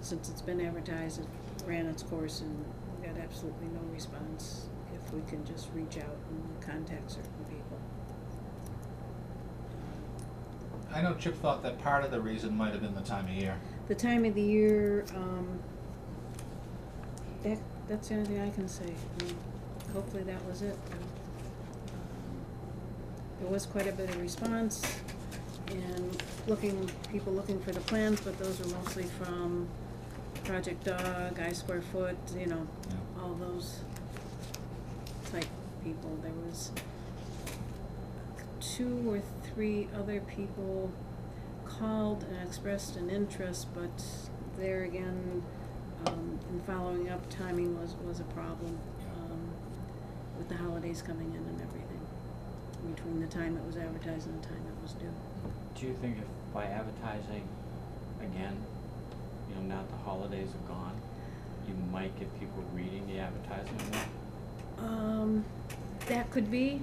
since it's been advertised, it ran its course and we got absolutely no response, if we can just reach out and contact certain people. I know Chip thought that part of the reason might have been the time of year. The time of the year, that's the only thing I can say. I mean, hopefully that was it. There was quite a bit of response, and people looking for the plans, but those were mostly from Project Dog, I Square Foot, you know, Yeah. all those type people. There was 2 or 3 other people called and expressed an interest, but there again, in following up, timing was a problem, with the holidays coming in and everything, between the time it was advertised and the time it was due. Do you think if by advertising again, you know, now that the holidays are gone, you might get people reading the advertising more? That could be,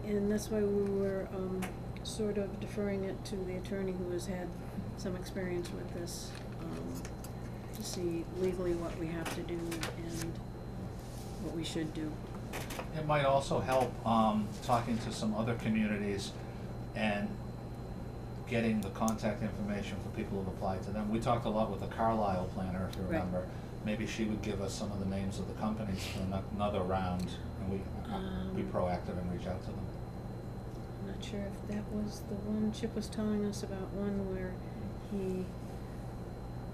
and that's why we were, sort of deferring it to the attorney who has had some experience with this, to see legally what we have to do and what we should do. It might also help talking to some other communities and getting the contact information for people who've applied to them. We talked a lot with the Carlisle planner, if you Right. remember. Maybe she would give us some of the names of the companies for another round, and we be proactive and reach out to them. I'm not sure if that was the one. Chip was telling us about one where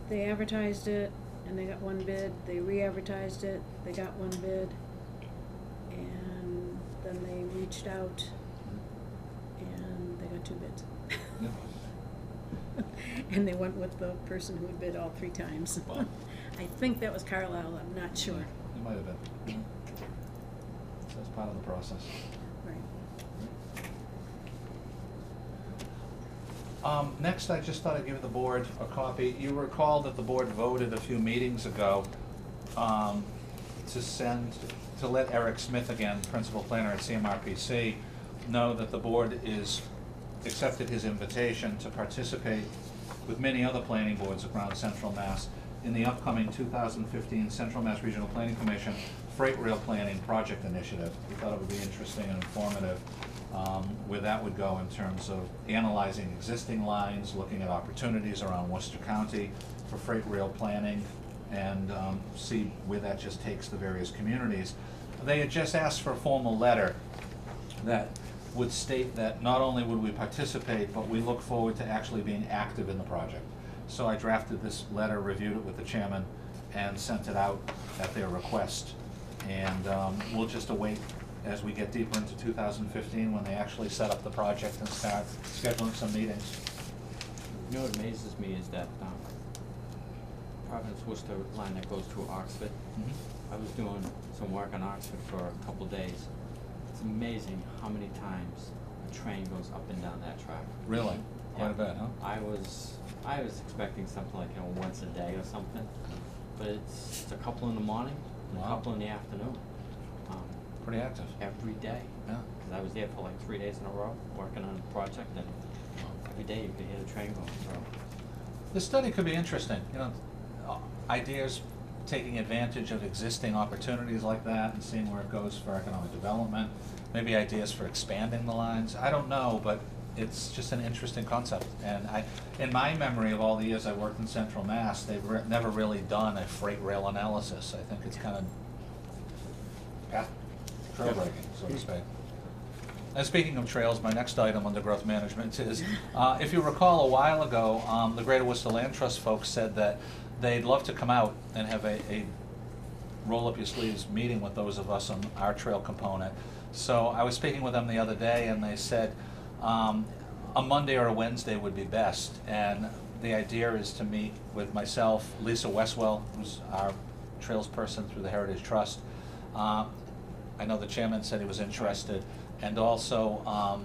they advertised it and they got 1 bid, they re-advertised it, they got 1 bid, and then they reached out and they got 2 bids. Yeah. And they went with the person who had bid all 3 times. Wow. I think that was Carlisle, I'm not sure. It might have been. So that's part of the process. Right. Next, I just thought I'd give the board a copy. You recall that the board voted a few meetings ago to let Eric Smith, again, principal planner at CMRPC, know that the board accepted his invitation to participate with many other planning boards around Central Mass in the upcoming 2015 Central Mass Regional Planning Commission Freight Rail Planning Project Initiative. We thought it would be interesting and informative where that would go in terms of analyzing existing lines, looking at opportunities around Worcester County for freight rail planning, and see where that just takes the various communities. They had just asked for a formal letter that would state that not only would we participate, but we look forward to actually being active in the project. So I drafted this letter, reviewed it with the chairman, and sent it out at their request. And we'll just await as we get deeper into 2015 when they actually set up the project and start scheduling some meetings. You know what amazes me is that Providence Worcester line that goes through Oxford. I was doing some work on Oxford for a couple days. It's amazing how many times a train goes up and down that track. Really? Quite a bit, huh? I was expecting something like, you know, once a day or something, but it's a couple in the morning and a Wow. couple in the afternoon. Pretty active. Every day. Yeah. Because I was there for like 3 days in a row working on a project, and every day you could hear the train going through. The study could be interesting, you know, ideas taking advantage of existing opportunities like that and seeing where it goes for economic development, maybe ideas for expanding the lines. I don't know, but it's just an interesting concept. And in my memory of all the years I worked in Central Mass, they've never really done a freight rail analysis. I think it's kind of trailbreaking, so to speak. And speaking of trails, my next item under growth management is, if you recall a while ago, the Greater Worcester Land Trust folks said that they'd love to come out and have a roll-up-your-sleeves meeting with those of us on our trail component. So I was speaking with them the other day, and they said a Monday or a Wednesday would be best. And the idea is to meet with myself, Lisa Westwell, who's our trails person through the Heritage Trust. I know the chairman said he was interested, and also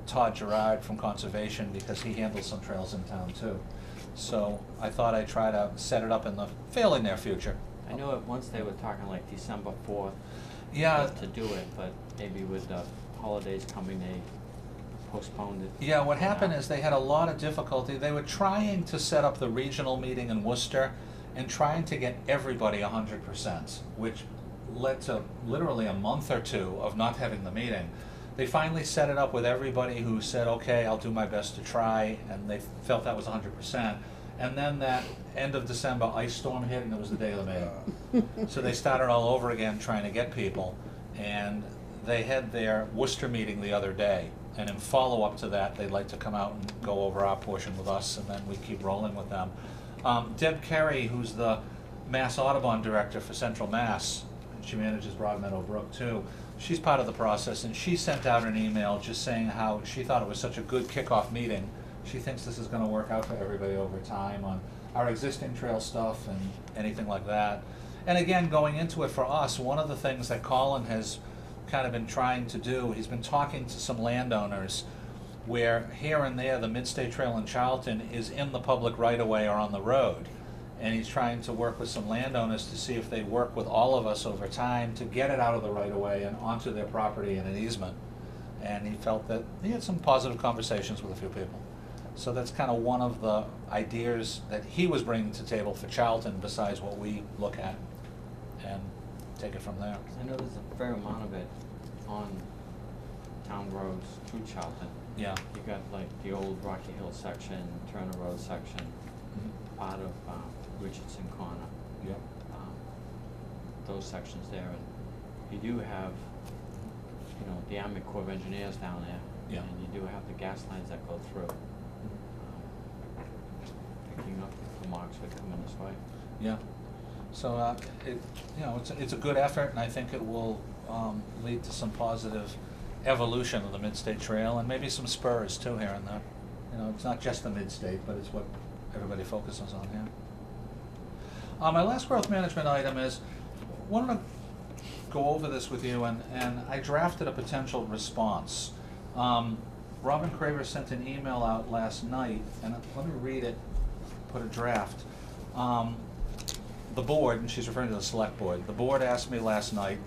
Todd Gerard from Conservation, because he handles some trails in town too. So I thought I'd try to set it up in the fairly near future. I know at once they were talking like December 4th. Yeah. To do it, but maybe with the holidays coming, they postponed it. Yeah, what happened is they had a lot of difficulty. They were trying to set up the regional meeting in Worcester and trying to get everybody 100%, which led to literally a month or two of not having the meeting. They finally set it up with everybody who said, okay, I'll do my best to try, and they felt that was 100%. And then that end of December ice storm hit, and it was the day of the meeting. So they started all over again trying to get people, and they had their Worcester meeting the other day. And in follow-up to that, they'd like to come out and go over our portion with us, and then we keep rolling with them. Deb Carey, who's the Mass Audubon Director for Central Mass, and she manages Broad Meadow Brook too, she's part of the process, and she sent out an email just saying how she thought it was such a good kickoff meeting. She thinks this is going to work out for everybody over time on our existing trail stuff and anything like that. And again, going into it for us, one of the things that Colin has kind of been trying to do, he's been talking to some landowners where here and there the Midstate Trail in Charlton is in the public right-of-way or on the road. And he's trying to work with some landowners to see if they work with all of us over time to get it out of the right-of-way and onto their property in an easement. And he felt that he had some positive conversations with a few people. So that's kind of one of the ideas that he was bringing to the table for Charlton besides what we look at, and take it from there. I know there's a fair amount of it on town roads through Charlton. Yeah. You got like the old Rocky Hill section, Turner Road section, part of Richardson Corner. Yep. Those sections there, and you do have, you know, the Army Corps of Engineers down there. Yeah. And you do have the gas lines that go through. Picking up the marks that come in this way. Yeah. So, it's a good effort, and I think it will lead to some positive evolution of the Midstate Trail, and maybe some spurs too here and there. You know, it's not just the Midstate, but it's what everybody focuses on here. My last growth management item is, wanted to go over this with you, and I drafted a potential response. Robin Craver sent an email out last night, and let me read it, put a draft. The board, and she's referring to the select board, the board asked me last night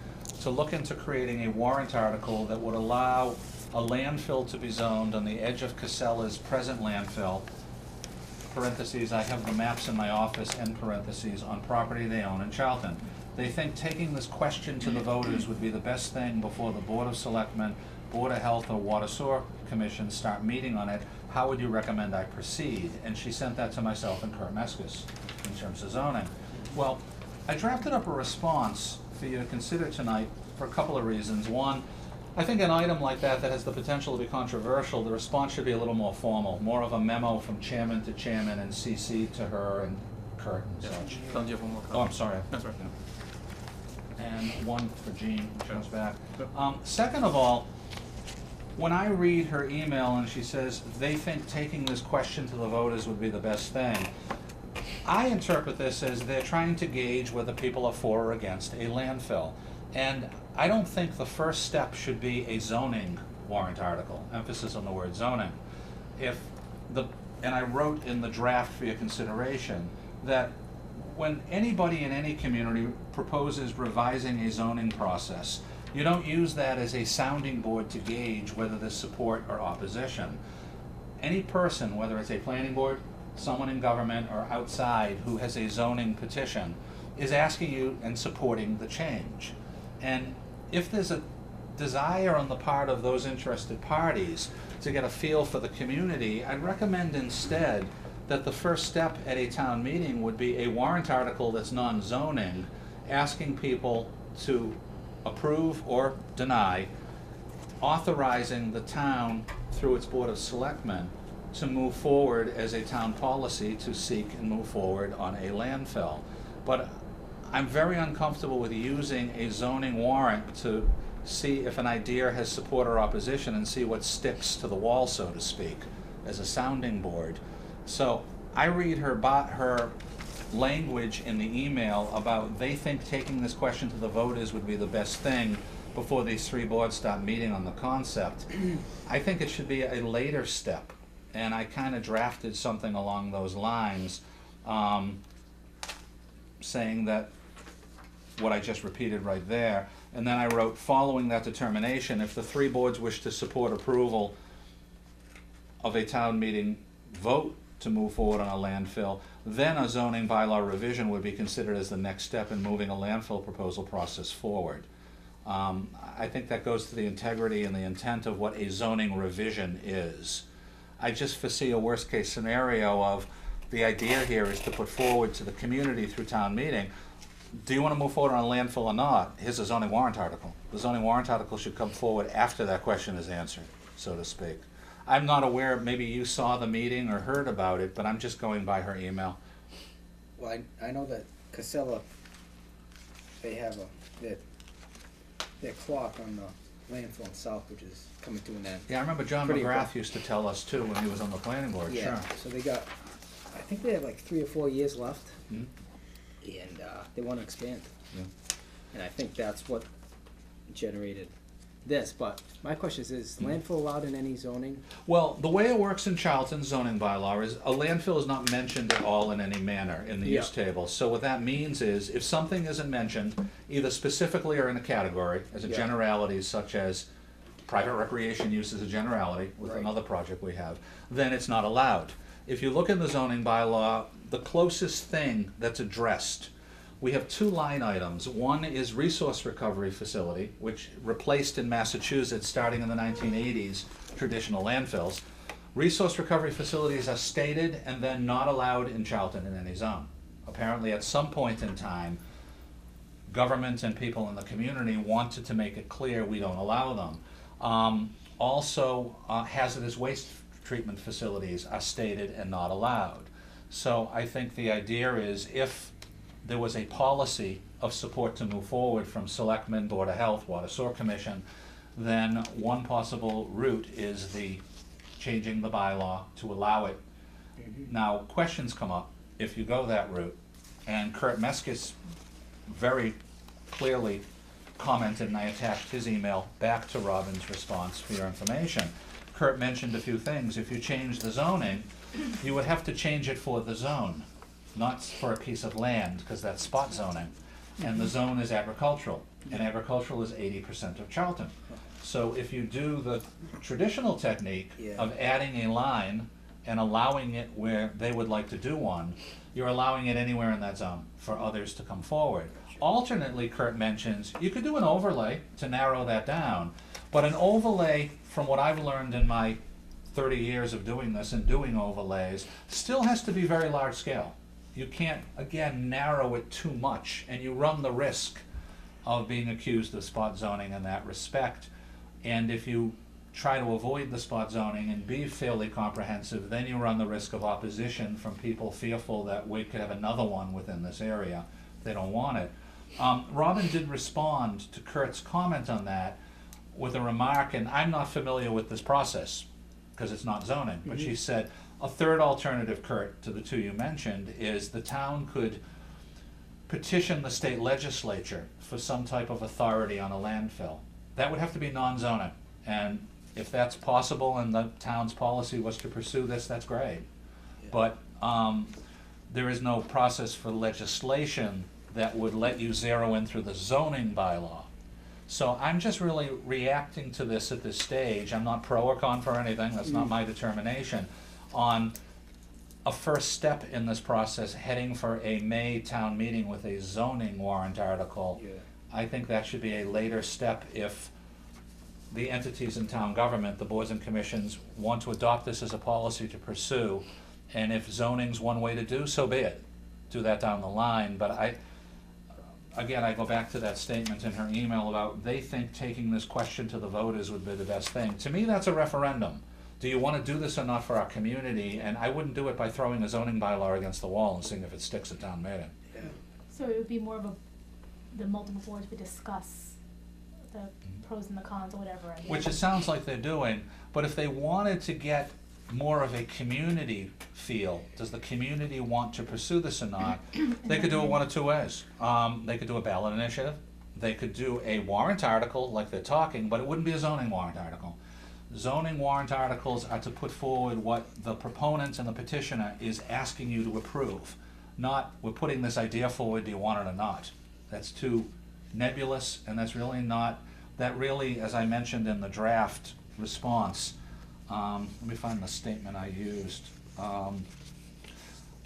to look into creating a warrant article that would allow a landfill to be zoned on the edge of Casella's present landfill, parentheses, I have the maps in my office, end parentheses, on property they own in Charlton. They think taking this question to the voters would be the best thing before the Board of Selectmen, Board of Health, or Water Sewer Commission start meeting on it. How would you recommend I proceed? And she sent that to myself and Kurt Meskis in terms of zoning. Well, I drafted up a response for you to consider tonight for a couple of reasons. One, I think an item like that has the potential to be controversial, the response should be a little more formal, more of a memo from chairman to chairman and CC to her and Kurt and such. Don't you have one more copy? Oh, I'm sorry. That's right. And one for Jean, who comes back. Sure. Second of all, when I read her email and she says they think taking this question to the voters would be the best thing, I interpret this as they're trying to gauge whether people are for or against a landfill. And I don't think the first step should be a zoning warrant article, emphasis on the word zoning. And I wrote in the draft for your consideration that when anybody in any community proposes revising a zoning process, you don't use that as a sounding board to gauge whether there's support or opposition. Any person, whether it's a planning board, someone in government, or outside who has a zoning petition, is asking you and supporting the change. And if there's a desire on the part of those interested parties to get a feel for the community, I'd recommend instead that the first step at a town meeting would be a warrant article that's non-zoning, asking people to approve or deny, authorizing the town through its Board of Selectmen to move forward as a town policy to seek and move forward on a landfill. But I'm very uncomfortable with using a zoning warrant to see if an idea has support or opposition and see what sticks to the wall, so to speak, as a sounding board. So I read her language in the email about they think taking this question to the voters would be the best thing before these three boards start meeting on the concept. I think it should be a later step, and I kind of drafted something along those lines, saying that what I just repeated right there, and then I wrote, following that determination, if the three boards wish to support approval of a town meeting vote to move forward on a landfill, then a zoning bylaw revision would be considered as the next step in moving a landfill proposal process forward. I think that goes to the integrity and the intent of what a zoning revision is. I just foresee a worst case scenario of the idea here is to put forward to the community through town meeting, do you want to move forward on a landfill or not? Here's a zoning warrant article. The zoning warrant article should come forward after that question is answered, so to speak. I'm not aware, maybe you saw the meeting or heard about it, but I'm just going by her email. Well, I know that Casella, they have their clock on the landfill in South, which is coming to an end. Yeah, I remember John Pretty McGrath rough. used to tell us too when he was on the planning board, Yeah, sure. so they got, I think they have like 3 or 4 years left, Mhm. and they want to expand. Yeah. And I think that's what generated this, but my question is Hmm. landfill allowed in any zoning? Well, the way it works in Charlton's zoning bylaw is a landfill is not mentioned at all in any manner in the Yeah. use table. So what that means is if something isn't mentioned, either specifically or in a category, as a Yeah. generality such as private recreation use is a generality with Right. another project we have, then it's not allowed. If you look in the zoning bylaw, the closest thing that's addressed, we have 2 line items. One is resource recovery facility, which replaced in Massachusetts, starting in the 1980s, traditional landfills. Resource recovery facilities are stated and then not allowed in Charlton in any zone. Apparently, at some point in time, government and people in the community wanted to make it clear we don't allow them. Also, hazardous waste treatment facilities are stated and not allowed. So I think the idea is if there was a policy of support to move forward from Selectmen, Board of Health, Water Sewer Commission, then one possible route is the changing the bylaw to allow it. Now, questions come up if you go that route, and Kurt Meskis very clearly commented, and I attached his email back to Robin's response for your information. Kurt mentioned a few things. If you change the zoning, you would have to change it for the zone, not for a piece of land, because that's spot zoning. And the zone is agricultural, and agricultural is 80% of Charlton. So if you do the traditional technique Yeah. of adding a line and allowing it where they would like to do one, you're allowing it anywhere in that zone for others to come forward. Alternately, Kurt mentions, you could do an overlay to narrow that down, but an overlay, from what I've learned in my 30 years of doing this and doing overlays, still has to be very large scale. You can't, again, narrow it too much, and you run the risk of being accused of spot zoning in that respect. And if you try to avoid the spot zoning and be fairly comprehensive, then you run the risk of opposition from people fearful that we could have another one within this area. They don't want it. Robin did respond to Kurt's comment on that with a remark, and I'm not familiar with this process because it's not zoning, but she said, a third alternative, Kurt, to the 2 you mentioned, is the town could petition the state legislature for some type of authority on a landfill. That would have to be non-zoning, and if that's possible and the town's policy was to pursue this, that's great. But there is no process for legislation that would let you zero in through the zoning bylaw. So I'm just really reacting to this at this stage. I'm not pro or con for anything, that's not my determination, on a first step in this process, heading for a May town meeting with a zoning warrant article. Yeah. I think that should be a later step if the entities in town government, the boards and commissions, want to adopt this as a policy to pursue, and if zoning's one way to do, so be it. Do that down the line, but again, I go back to that statement in her email about they think taking this question to the voters would be the best thing. To me, that's a referendum. Do you want to do this or not for our community? And I wouldn't do it by throwing a zoning bylaw against the wall and seeing if it sticks at town meeting. Yeah. So it would be more of the multiple boards would discuss the pros and the cons or whatever. and Which then- it sounds like they're doing, but if they wanted to get more of a community feel, does the community want to pursue this or not? They could do it one of two ways. They could do a ballot initiative, they could do a warrant article like they're talking, but it wouldn't be a zoning warrant article. Zoning warrant articles are to put forward what the proponent and the petitioner is asking you to approve, not we're putting this idea forward, do you want it or not? That's too nebulous, and that's really not, that really, as I mentioned in the draft response, let me find the statement I used.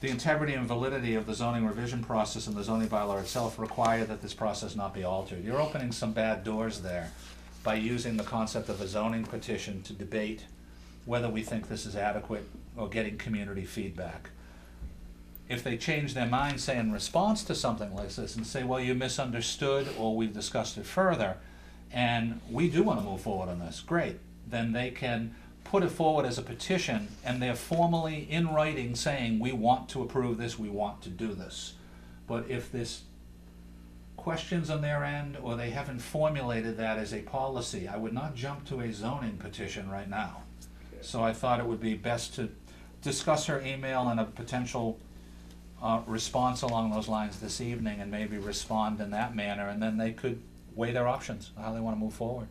The integrity and validity of the zoning revision process and the zoning bylaw itself require that this process not be altered. You're opening some bad doors there by using the concept of a zoning petition to debate whether we think this is adequate or getting community feedback. If they change their mind, say in response to something like this, and say, well, you misunderstood, or we've discussed it further, and we do want to move forward on this, great. Then they can put it forward as a petition, and they're formally in writing saying, we want to approve this, we want to do this. But if there's questions on their end, or they haven't formulated that as a policy, I would not jump to a zoning petition right now. So I thought it would be best to discuss her email and a potential response along those lines this evening, and maybe respond in that manner, and then they could weigh their options, how they want to move forward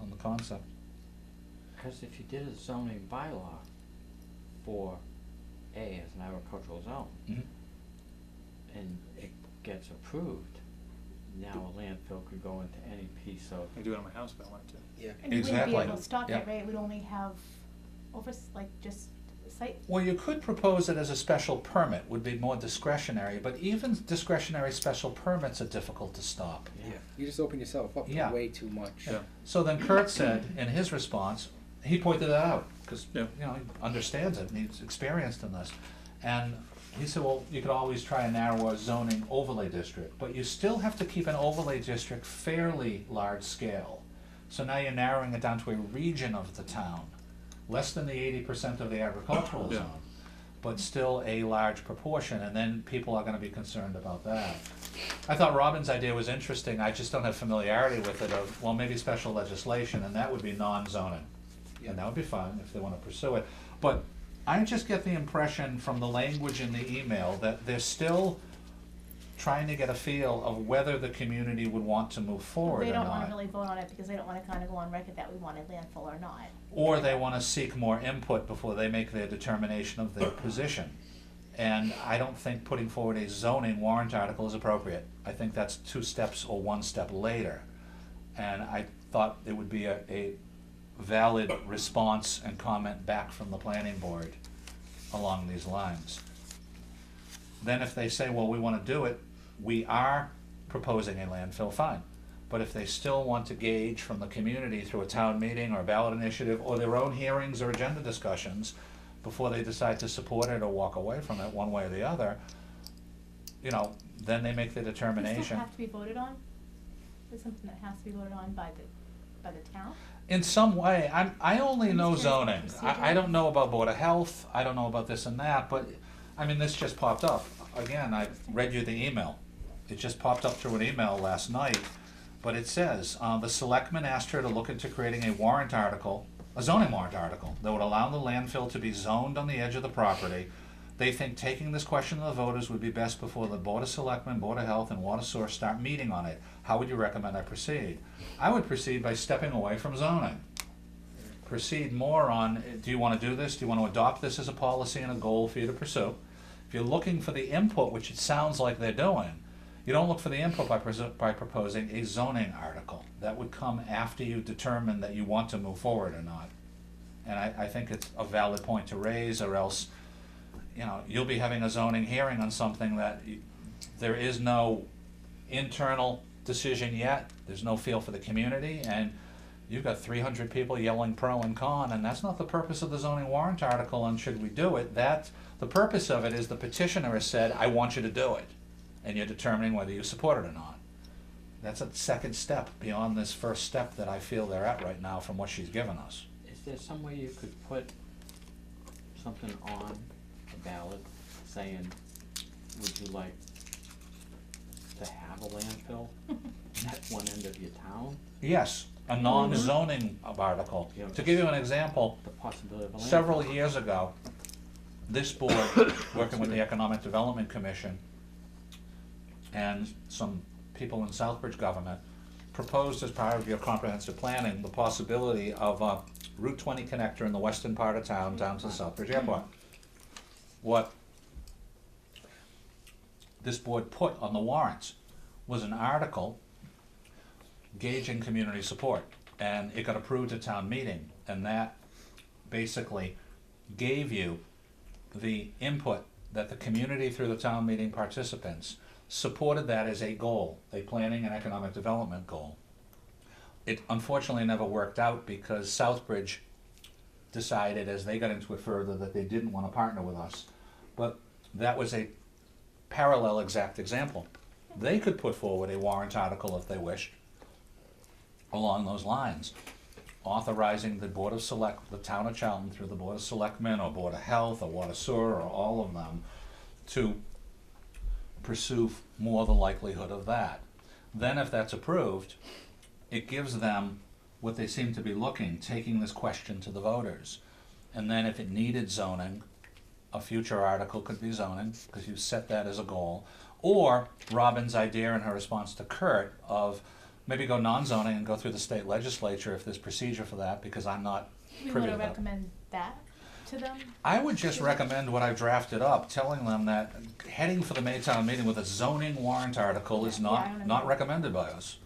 on the concept. Because if you did a zoning bylaw for A as an agricultural zone, Mhm. and it gets approved, now a landfill could go into any piece of, I can do it on my house if I wanted to. Yeah. And you wouldn't be Exactly. able to stop Yeah. it, right? It would only have just site. Well, you could propose it as a special permit, would be more discretionary, but even discretionary special permits are difficult to stop. Yeah, you just open yourself up Yeah. to way too much. Yeah. So then Kurt said in his response, he pointed that out, because, Yeah. you know, he understands it, and he's experienced in this. And he said, well, you could always try a narrower zoning overlay district, but you still have to keep an overlay district fairly large scale. So now you're narrowing it down to a region of the town, less than the 80% of the agricultural Yeah. zone, but still a large proportion, and then people are gonna be concerned about that. I thought Robin's idea was interesting, I just don't have familiarity with it of, well, maybe special legislation, and that would be non-zoning. Yeah. And that would be fine if they wanna pursue it. But I just get the impression from the language in the email that they're still trying to get a feel of whether the community would want to move forward or They not. don't wanna really vote on it because they don't wanna kinda go on record that we wanted landfill or not. Or they wanna seek more input before they make their determination of their position. And I don't think putting forward a zoning warrant article is appropriate. I think that's 2 steps or 1 step later. And I thought it would be a valid response and comment back from the planning board along these lines. Then if they say, well, we wanna do it, we are proposing a landfill, fine. But if they still want to gauge from the community through a town meeting or a ballot initiative or their own hearings or agenda discussions before they decide to support it or walk away from it one way or the other, you know, then they make their Does it determination. still have to be voted on? Is something that has to be voted on by the town? In some way, I only I'm know just curious zoning. about the procedure. I don't know about Board of Health, I don't know about this and that, but, I mean, this just popped up. Again, I read you the email. It just popped up through an email last night, but it says, the selectmen asked her to look into creating a warrant article, a zoning warrant article, that would allow the landfill to be zoned on the edge of the property. They think taking this question to the voters would be best before the Board of Selectmen, Board of Health, and Water Source start meeting on it. How would you recommend I proceed? I would proceed by stepping away from zoning. Proceed more on, do you want to do this? Do you want to adopt this as a policy and a goal for you to pursue? If you're looking for the input, which it sounds like they're doing, you don't look for the input by proposing a zoning article. That would come after you determine that you want to move forward or not. And I think it's a valid point to raise, or else, you know, you'll be having a zoning hearing on something that there is no internal decision yet, there's no feel for the community, and you've got 300 people yelling pro and con, and that's not the purpose of the zoning warrant article, and should we do it? The purpose of it is the petitioner has said, I want you to do it, and you're determining whether you support it or not. That's a second step beyond this first step that I feel they're at right now from what she's given us. Is there some way you could put something on a ballot saying, would you like to have a landfill at one end of your town? Yes, a non-zoning article. Yeah. To give you an example, The possibility of a landfill? several years ago, this board, working with the Economic Development Commission and some people in Southbridge government, proposed as part of your comprehensive planning the possibility of a Route 20 connector in the western part of town down to Southbridge Airport. What this board put on the warrants was an article gauging community support, and it got approved at town meeting, and that basically gave you the input that the community through the town meeting participants supported that as a goal, a planning and economic development goal. It unfortunately never worked out because Southbridge decided as they got into it further that they didn't want to partner with us. But that was a parallel exact example. They could put forward a warrant article if they wished along those lines, authorizing the Board of the Town of Charlton through the Board of Selectmen or Board of Health or Water Sewer or all of them to pursue more the likelihood of that. Then if that's approved, it gives them what they seem to be looking, taking this question to the voters. And then if it needed zoning, a future article could be zoning, because you set that as a goal. Or Robin's idea in her response to Kurt of maybe go non-zoning and go through the state legislature if there's procedure for that, because I'm not We privy wanna to that. recommend that to them? I would just recommend what I've drafted up, telling them that heading for the Maytown meeting with a zoning warrant article is Yeah, I don't not agree. recommended by us.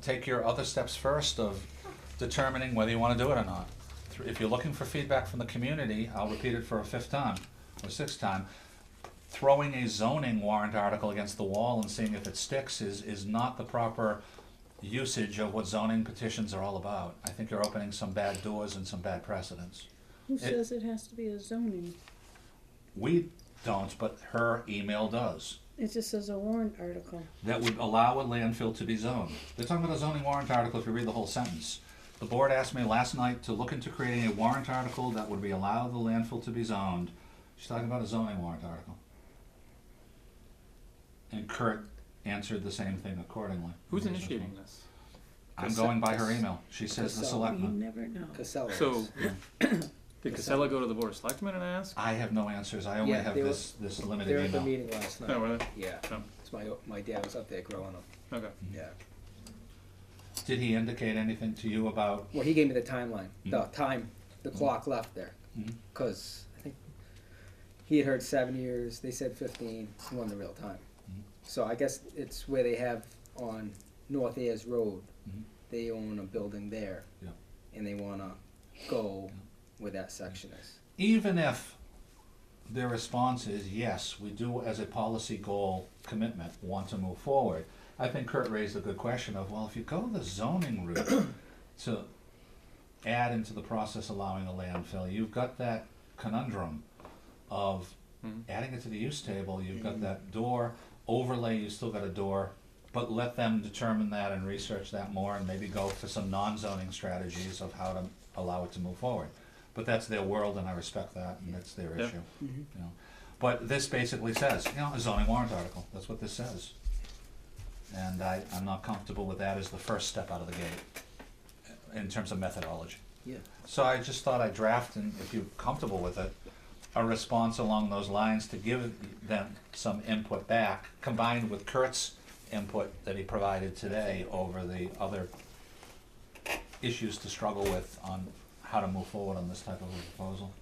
Take your other steps first of determining whether you wanna do it or not. If you're looking for feedback from the community, I'll repeat it for a fifth time, or sixth time, throwing a zoning warrant article against the wall and seeing if it sticks is not the proper usage of what zoning petitions are all about. I think you're opening some bad doors and some bad precedents. Who says it has to be a zoning? We don't, but her email does. It just says a warrant article. That would allow a landfill to be zoned. They're talking about a zoning warrant article if you read the whole sentence. The board asked me last night to look into creating a warrant article that would allow the landfill to be zoned. She's talking about a zoning warrant article. And Kurt answered the same thing accordingly. Who's initiating this? I'm going by her email. She says the Casella. You selectmen. never know. Casella. So, is. did Casella go to the Board of Selectmen and ask? I have no answers. I only Yeah, have they were- this They limited were at the email. meeting last night. No, were they? Yeah, Oh, it's my dad was up there growing them, okay. yeah. Did he indicate anything to you about? Well, he gave me the timeline, the Mhm. time, the clock left there, Mhm. cause I think he had heard 7 years, they said 15, he wanted the real time. Mhm. So I guess it's where they have on North Ayers Road, Mhm. they own a building there. Yeah. And they wanna go where that section is. Even if their response is, yes, we do as a policy goal commitment want to move forward, I think Kurt raised a good question of, well, if you go the zoning route to add into the process allowing a landfill, you've got that conundrum of Mhm. adding it to the use table, you've got that door overlay, you still got a door, but let them determine that and research that more and maybe go for some non-zoning strategies of how to allow it to move forward. But that's their world and I respect that and that's their Yeah. issue, you know. But this basically says, you know, a zoning warrant article, that's what this says. And I'm not comfortable with that as the first step out of the gate in terms of methodology. Yeah. So I just thought I'd draft, and if you're comfortable with it, a response along those lines to give them some input back, combined with Kurt's input that he provided today over the other issues to struggle with on how to move forward on this type of a proposal.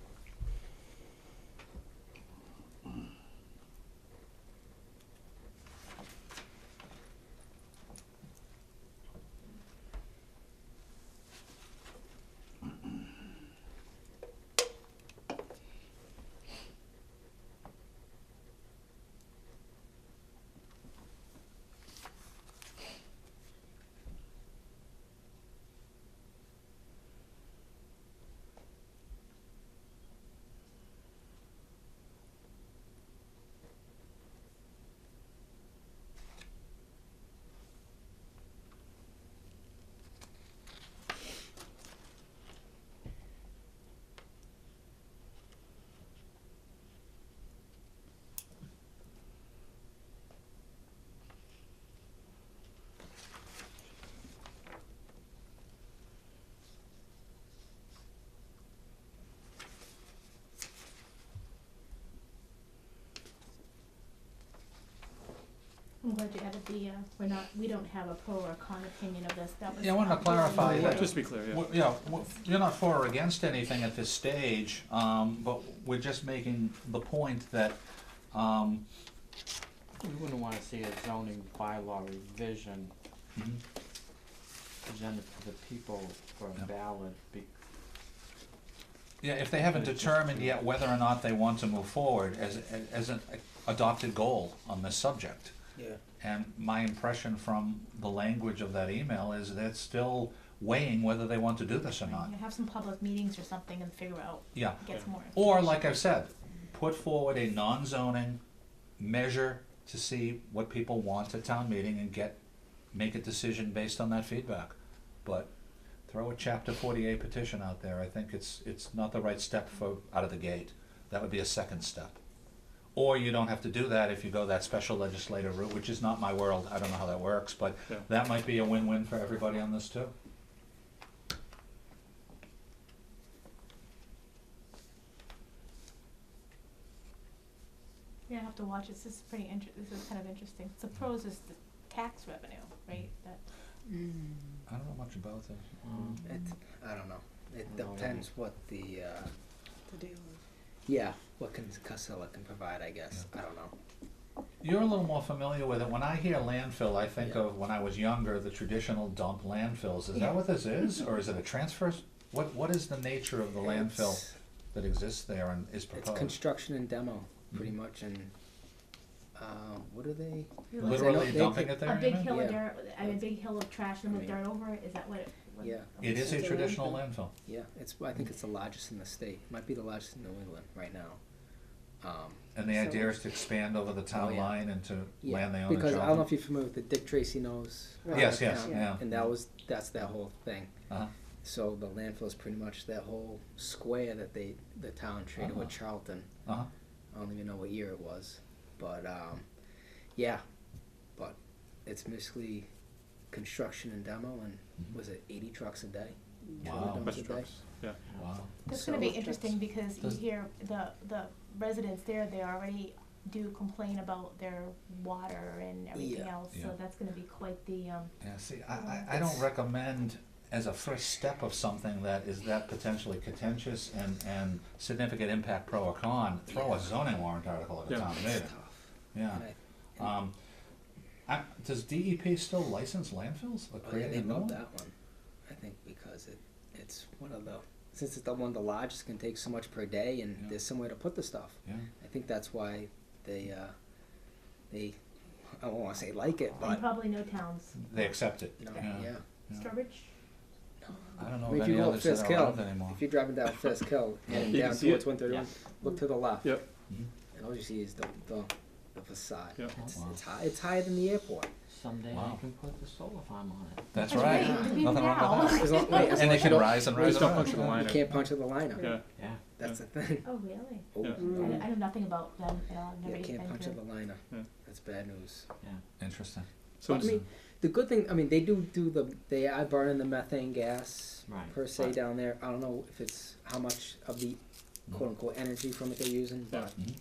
glad you added the, we don't have a pro or con opinion of this, that was. Yeah, I wanted to clarify really- that. Just to be clear, yeah. You're not for or against anything at this stage, but we're just making the point that, We wouldn't wanna see a zoning bylaw revision presented to the people for Yeah. a ballot yeah, if they haven't determined yet whether or not they want to move forward as an adopted goal on this subject. Yeah. And my impression from the language of that email is that it's still weighing whether they want to do this or not. You have some public meetings or something and figure out, Yeah. get some more. Or, like I've said, put forward a non-zoning measure to see what people want at town meeting and make a decision based on that feedback. But throw a chapter 48 petition out there, I think it's not the right step out of the gate. That would be a second step. Or you don't have to do that if you go that special legislative route, which is not my world, I don't know how that works, but Yeah. that might be a win-win for everybody on this too. You're gonna have to watch, this is this is kind of interesting. The pros is the tax revenue, right, that, I don't know much about this. I don't know. It No, depends what the, The deal what Casella can provide, I guess. I don't know. You're a little more familiar with it. When I hear landfill, I think Yeah. of when I was younger, the traditional dump landfills. Is Yeah. that what this is, or is it a transfer? What is the nature of the landfill It's- that exists there and is It's proposed? construction and demo, pretty Mhm. much, and, what are they? Literally They dumping pick- it there, a you big mean? hill of Yeah. dirt, a big hill of trash and with I dirt over it, is that what it? what- Yeah. It is a It's a traditional landfill. landfill. Yeah, I think it's the largest in the state. Might be the largest in New England right now. And the So- idea is to expand over the town Oh, yeah. line and to Yeah, land they own in because I don't know Charlton. if you're familiar with the Dick Tracy knows. Right. Yes, yes, town, yeah. And that's their whole thing. Uh-huh. So the landfill is pretty much that whole square that the town traded with Uh-huh. Charlton. Uh-huh. I don't even know what year it was, but yeah, but it's basically construction and demo, and Mhm. was it 80 trucks a day? Wow. Dumps Bunch a of day? trucks, yeah. Wow. That's gonna be So- interesting because you Does- hear the residents there, they already do complain about their water and everything Yeah. else, Yeah. so that's gonna be quite the, Yeah, see, I don't recommend as a first step of something that is that potentially contentious and significant impact pro or con, throw a Yeah. zoning warrant article at a Yeah. town It's meeting. tough. Yeah. And Does DEP still license landfills or oh, yeah, create they a new love one? that one. I think because it's one of the, since it's the one of the largest, can take so much per day, and Yeah. there's somewhere to put the stuff. Yeah, I think that's why they I don't want to say like it, and but probably no towns. they accept it, no, yeah. yeah. Yeah. Sturbridge? I don't know I mean, of if you any go up others that Fisk are Hill, around anymore. if you're driving down Fisk Hill and You down can see towards it. 131, look to the left, Yep, Mhm. and all you see is the facade. Yep. Wow. It's higher than the airport. Someday Wow. I can put the solar farm on it. That's That's right, right, nothing even wrong now. with that. As long- wait, as And long they as can you don't- rise and You rise just don't around. punch the You liner. can't punch at the liner. Yeah, Yeah. That's the thing. Oh, really? Oh, Yeah. I know nothing about them at all, never yeah, even can't been punch to. at the liner. Yeah. That's bad news. Interesting. so But, I mean, the good thing, I mean, they do they are burning the methane gas Right. per se Right. down there. I don't know if it's how much of the quote unquote energy from it they're using, Yeah. but Mhm.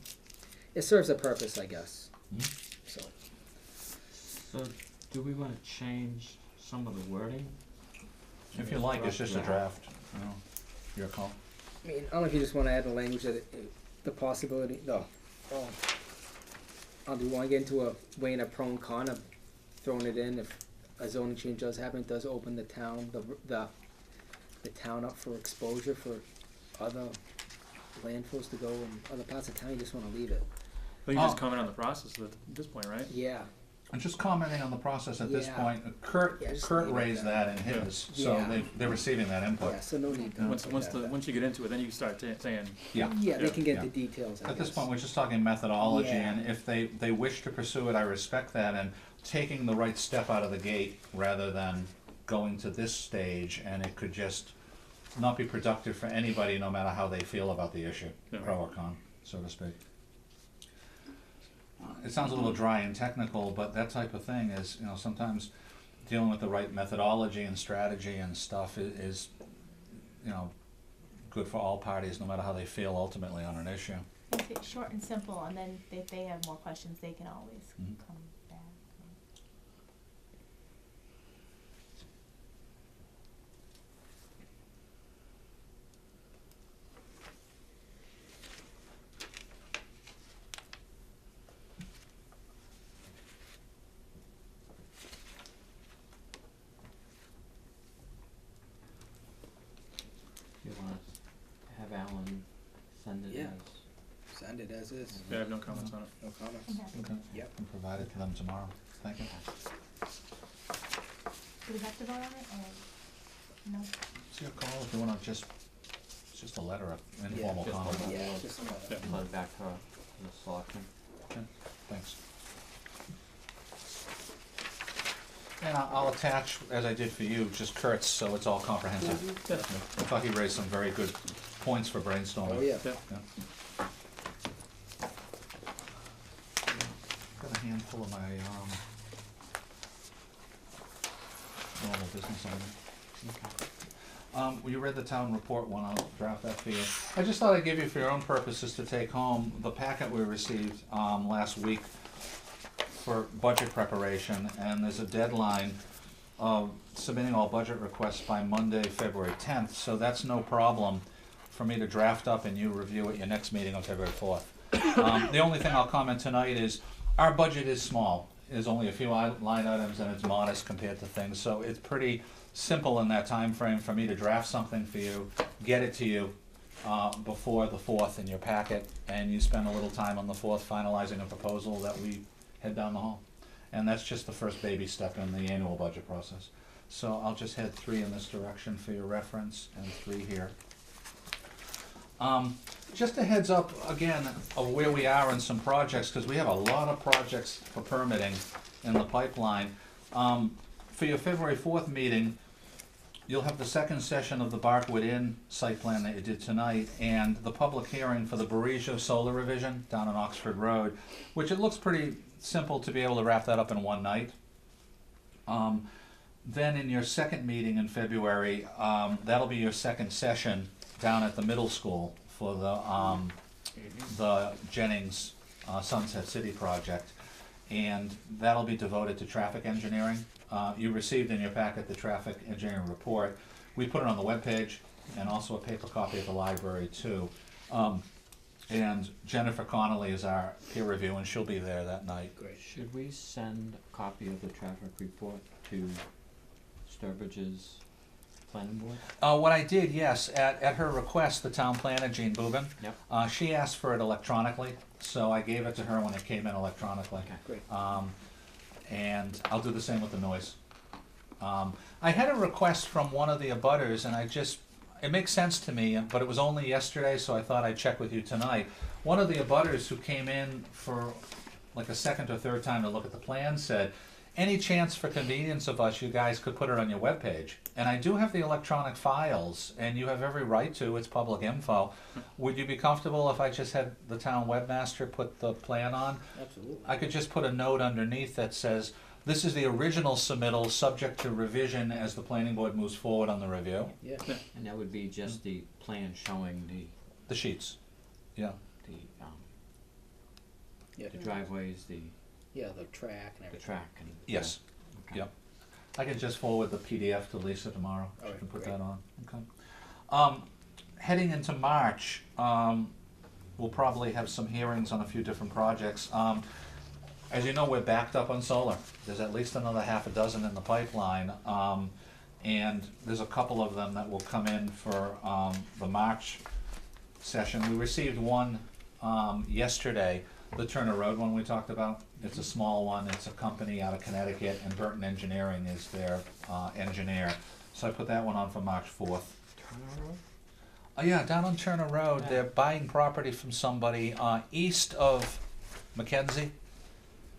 it serves a purpose, I guess. Mhm. So So, do we wanna change some of the wording? If you like, it's just a draft, you know, your call. I mean, I don't know if you just want to add the language that the possibility. No. Do you want to get into a weighing a pro and con of throwing it in if a zoning change does happen? It does open the town the town up for exposure for other landfills to go in other parts of town. You just want to leave it. I think you just Oh. comment on the process at this point, right? Yeah. I'm just commenting on the process at this Yeah. point. Kurt Yeah, just Kurt leave it raised there. that in his, so Yeah. they're receiving that input. Yeah. So no need to. Once put that. once you get into it, then you can start saying, Yeah. Yeah, they Yeah. can get Yeah. the details. I At this guess. point, we're just talking methodology, Yeah. and if they wish to pursue it, I respect that, and taking the right step out of the gate rather than going to this stage, and it could just not be productive for anybody, no matter how they feel about the issue, Yeah. pro or con, so to speak. It sounds a little dry and technical, but that type of thing is, you know, sometimes dealing with the right methodology and strategy and stuff is, you know, good for all parties, no matter how they feel ultimately on an issue. Make it short and simple, and then if they have more questions, they can always Mhm. come back. it as is. Yeah, I have no comments on it. No comments. Okay. Okay. Yep. And provide it to them tomorrow. Thank you. Do we have to vote on it, or no? It's your call if you wanna just, it's just a letter, an informal Just comment. one. Yeah, just, Yeah. Let it back to the selectmen. Okay, thanks. And I'll attach, as I did for you, just Kurt's, so it's all comprehensive. Yeah. I thought he raised some very good points for brainstorming. oh, yeah. Yeah. Yeah. Got a handful of my, normal business items. You read the town report one, I'll draft that for you. I just thought I'd give you for your own purposes to take home the packet we received, last week for budget preparation, and there's a deadline of submitting all budget requests by Monday, February 10th, so that's no problem for me to draft up and you review at your next meeting on February 4th. The only thing I'll comment tonight is, our budget is small. There's only a few line items and it's modest compared to things, so it's pretty simple in that time frame for me to draft something for you, get it to you before the 4th in your packet, and you spend a little time on the 4th finalizing a proposal that we head down the hall. And that's just the first baby step in the annual budget process. So I'll just head 3 in this direction for your reference and 3 here. Just a heads up again of where we are in some projects, because we have a lot of projects for permitting in the pipeline. For your February 4th meeting, you'll have the second session of the Barkwood Inn site plan that you did tonight, and the public hearing for the Barisio solar revision down on Oxford Road, which it looks pretty simple to be able to wrap that up in one night. Then in your second meeting in February, that'll be your second session down at the middle school for the Jennings Sunset City project, and that'll be devoted to traffic engineering. You received in your packet the traffic engineering report. We put it on the webpage and also a paper copy at the library too. And Jennifer Connolly is our peer review, and she'll be there that night. Great. Should we send a copy of the traffic report to Sturbridge's planning board? What I did, yes, at her request, the town planner, Jean Boobin, Yep. she asked for it electronically, so I gave it to her when it came in electronically. Okay. Great. And I'll do the same with the noise. I had a request from one of the abutters, and it makes sense to me, but it was only yesterday, so I thought I'd check with you tonight. One of the abutters who came in for like a second or third time to look at the plan said, any chance for convenience of us, you guys could put it on your webpage. And I do have the electronic files, and you have every right to, it's public info. Would you be comfortable if I just had the town webmaster put the plan on? Absolutely. I could just put a note underneath that says, this is the original submittal, subject to revision as the planning board moves forward on the review. Yeah. And that would be just the plan showing The sheets, yeah. Yeah. the driveways, the Yeah, the track and everything. track and. Yes. Okay. Yep. I can just forward the PDF to Lisa tomorrow. She Alright, can put great. that on. Okay. Heading into March, we'll probably have some hearings on a few different projects. As you know, we're backed up on solar. There's at least another half a dozen in the pipeline. And there's a couple of them that will come in for the March session. We received one yesterday, the Turner Road one we talked about. It's a small one. It's a company out of Connecticut, and Burton Engineering is their engineer. So I put that one on for March 4th. Turner Road? Oh yeah, down on Turner Road, Yeah. they're buying property from somebody east of Mackenzie.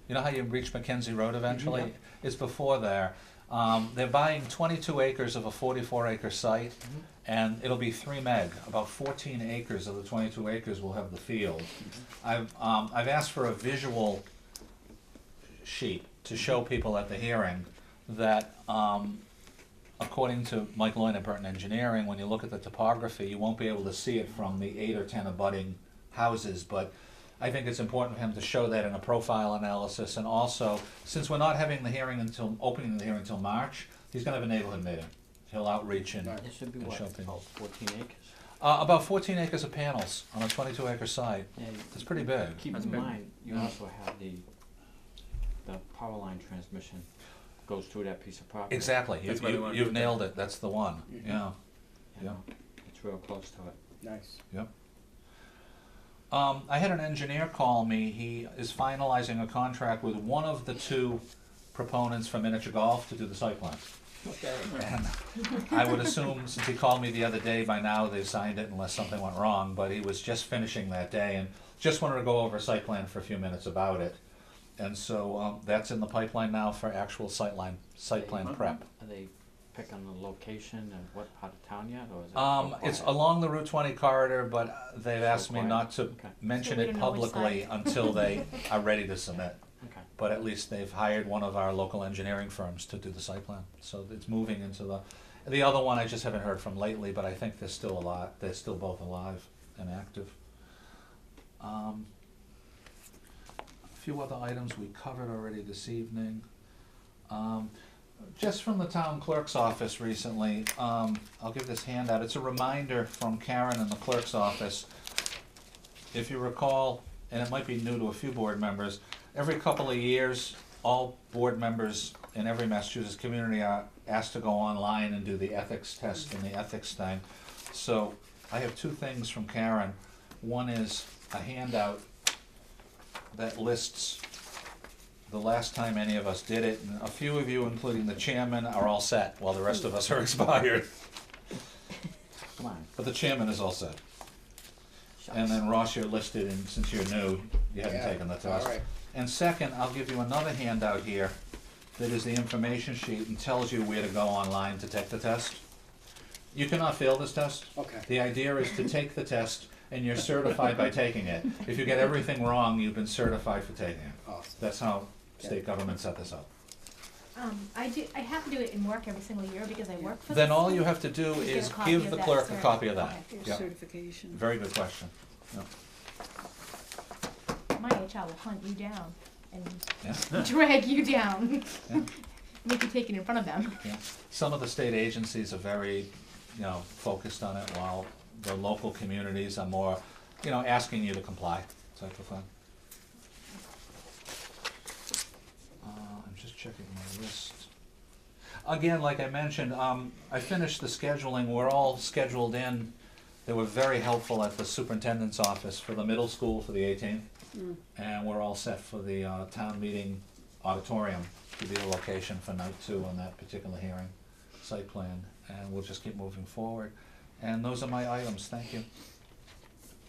You know how you reach Mackenzie Road eventually? Mhm. It's before there. They're buying 22 acres of a 44-acre site, and it'll be 3 meg. About 14 acres of the 22 acres will have the field. I've asked for a visual sheet to show people at the hearing that, according to Mike Loyne at Burton Engineering, when you look at the topography, you won't be able to see it from the 8 or 10 abutting houses, but I think it's important for him to show that in a profile analysis, and also, since we're not having the hearing opening the hearing until March, he's gonna have a neighborhood meeting. He'll outreach and, It should be and what, show people. about 14 acres? About 14 acres of panels on a 22-acre site. Yeah, It's pretty big. Keep That's in big. mind, you also have the power line transmission goes through that piece of property. Exactly, That's why they wanna do you've it nailed it, that's the one, Mhm. yeah. You know, it's real close to it. Nice. Yep. I had an engineer call me. He is finalizing a contract with one of the two proponents for miniature golf to do the site plan. Okay. And I would assume, since he called me the other day, by now they've signed it unless something went wrong, but he was just finishing that day and just wanted to go over a site plan for a few minutes about it. And so, that's in the pipeline now for actual site plan prep. Are they picking the location and what part of town yet, or is it? so It's quiet? along the Route 20 corridor, but they've asked me quiet. not to Okay. mention So we it don't know which publicly side. until they are ready to submit. Okay. But at least they've hired one of our local engineering firms to do the site plan. So it's moving into the other one I just haven't heard from lately, but I think they're still alive, they're still both alive and active. A few other items we covered already this evening. Just from the town clerk's office recently, I'll give this handout. It's a reminder from Karen in the clerk's office. If you recall, and it might be new to a few board members, every couple of years, all board members in every Massachusetts community are asked to go online and do the ethics test and the ethics thing. So I have two things from Karen. One is a handout that lists the last time any of us did it, and a few of you, including the chairman, are all set, while the rest of us are expired. Come on. But the chairman is all set. And then Ross, you're listed, and since you're new, you haven't Yeah, taken the test. all right. And second, I'll give you another handout here that is the information sheet and tells you where to go online to take the test. You cannot fail this test. Okay. The idea is to take the test and you're certified by taking it. If you get everything wrong, you've been certified for taking it. Awesome. That's how state government set this up. I have to do it in work every single year because I work for Then the all school. you have to do Just get a is copy give of the that clerk a cert. copy of that. Okay. Your Yep. certification. Very good question. Yep. My HR will hunt you down and Yeah. drag you down, Yeah. make you take it in front of them. Yeah. Some of the state agencies are very, focused on it, while the local communities are more, asking you to comply, type of thing. I'm just checking my list. Again, like I mentioned, I finished the scheduling, we're all scheduled in. They were very helpful at the superintendent's office for the middle school for the 18th. And we're all set for the town meeting auditorium to be the location for night 2 on that particular hearing, site plan, and we'll just keep moving forward. And those are my items, thank you.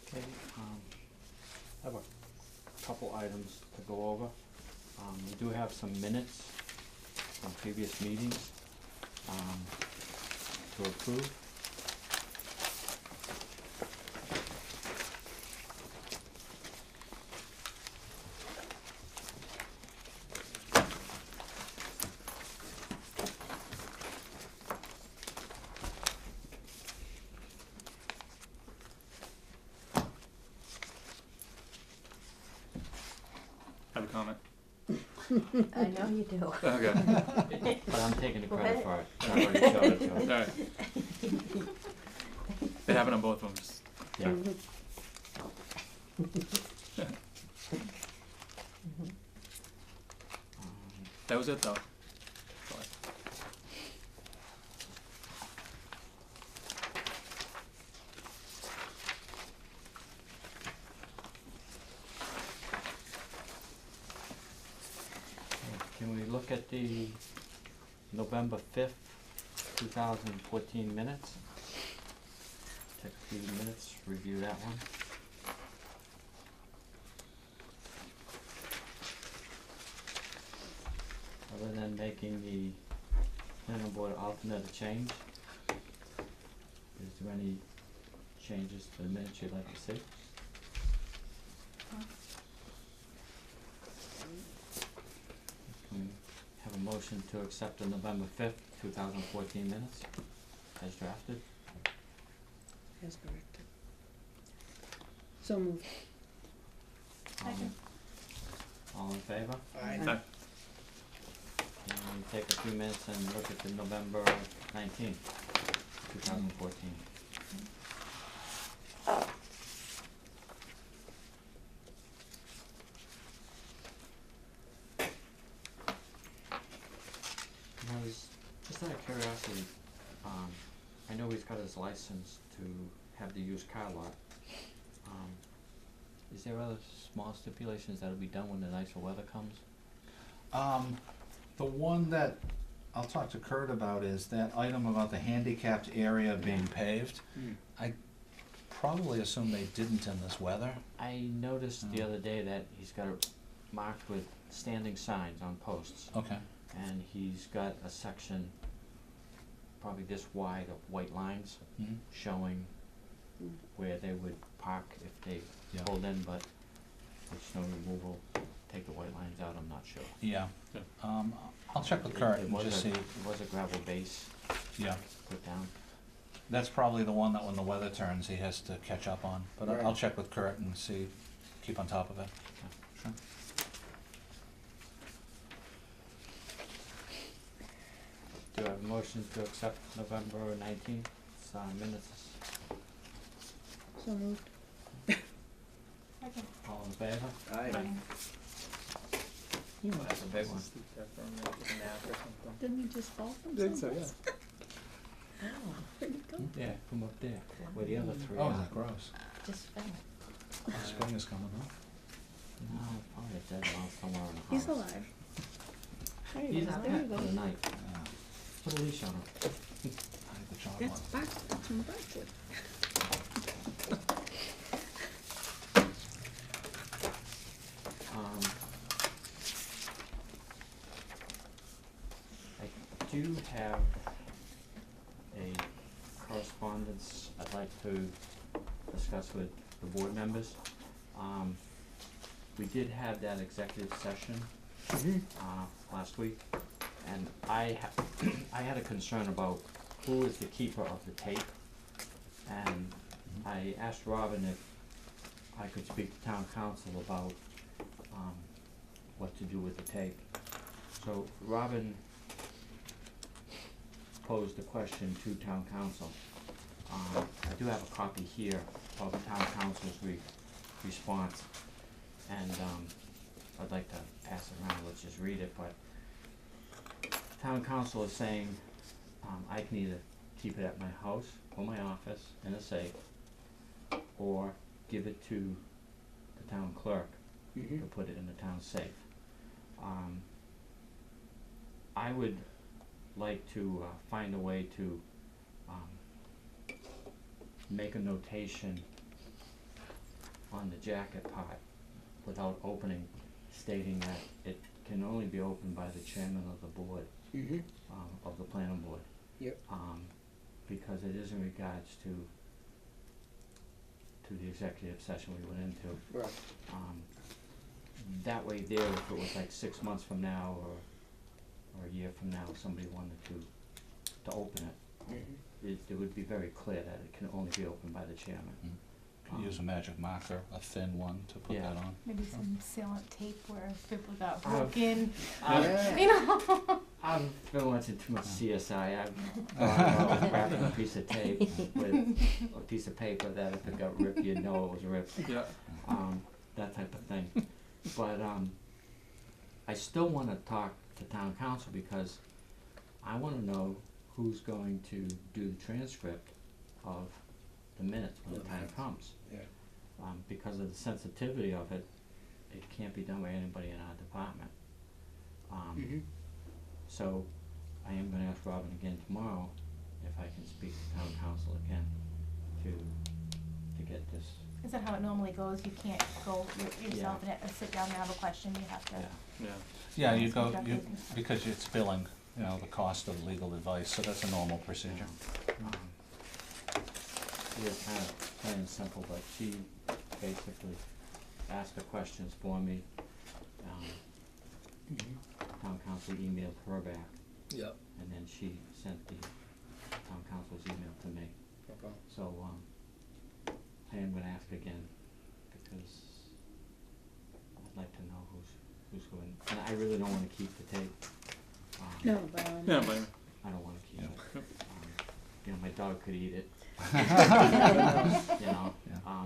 Okay, I have a couple items to go over. We do have some minutes from previous meetings, to approve. Have a comment? I know you do. Okay, But I'm taking the Go credit ahead. for it. I already showed it to him. alright. It happened on both of them, just, Yeah. that was it though. Sorry. Can we look at the November 5th, 2014 minutes? Take a few minutes, review that one. Other than making the planning board alternate a change, is there any changes to the minutes you'd like to see? Can we have a motion to accept the November 5th, 2014 minutes as drafted? As corrected. So moved. Second. All in favor? Aye. Aye. Can we take a few minutes and look at the November 19th, 2014? Just out of curiosity, I know he's got his license to have the used car lot. Is there other small stipulations that'll be done when the nicer weather comes? The one that I'll talk to Kurt about is that item about the handicapped area being paved. I probably assume they didn't in this weather. I noticed the Oh. other day that he's got it marked with standing signs on posts, Okay. and he's got a section probably this wide of white lines Mhm. showing where they would park if they Yeah. pulled in, but with snow removal, take the white lines out, I'm not sure. Yeah. Yeah. I'll check with It- Kurt it and was just see. It was a gravel base Yeah. put down. That's probably the one that when the weather turns, he has to catch up on. But I'll Right. check with Kurt and see, keep on top of it. Sure. Do I have a motion to accept November 19th minutes? So moved. Second. All in favor? Aye. Oh, that's a big one. Didn't he just fall from Think so, someplace? Oh, where'd he go? Yeah, from up there, where the other three Oh, are. is that gross? Just fell. Oh, spring is coming, huh? No, probably a dead mouse somewhere in the house. He's alive. There he He's goes, a there he pet for the goes. night. Yeah. Put a leash on him. Hide the chocolate. That's Bartwood, from Bartwood. Um, I do have a correspondence I'd like to discuss with the board members. We did have that executive session, last week, and I had a concern about who is the keeper of the tape. And I asked Robin if I could speak to town council about, what to do with the tape. So Robin posed a question to town council. I do have a copy here of town council's response, and, I'd like to pass it around, let's just read it, but town council is saying, I can either keep it at my house or my office in a safe, or give it to the town clerk to put it in the town safe. I would like to find a way to make a notation on the jacket part without opening, stating that it can only be opened by the chairman of the board, of the planning board. Yep. Because it is in regards to the executive session we went into. Right. That way there, if it was like 6 months from now or a year from now, somebody wanted to open it, it would be very clear that it can only be opened by the chairman. Could use a magic marker, a thin one to put Yeah. that on. Maybe some sealant tape where people got Oh. broken, Yeah. you know? I've been watching too much CSI. I've thought about wrapping a piece of tape with a piece of paper that if it got ripped, you'd know it was ripped. Yeah. That type of thing. But I still wanna talk to town council because I wanna know who's going to do the transcript of the minutes when the time comes. Yeah. Because of the sensitivity of it, it can't be done by anybody in our department. So I am gonna ask Robin again tomorrow if I can speak to town council again to get this, Is that how it normally goes? You can't go yourself and sit down and have a question, you have to. yeah. Yeah. Yeah, you Yes, go, exactly. because it's billing, you know, the cost of legal advice, so that's a normal procedure. It was kind of plain and simple, but she basically asked the questions for me. Town council emailed her back, Yep. and then she sent the town council's email to me. Okay. So, I am gonna ask again, because I'd like to know who's going, and I really don't wanna keep the tape. No, but, Yeah, but I don't wanna keep it. Yeah. You know, my dog could eat it, Yeah. you know, Yeah.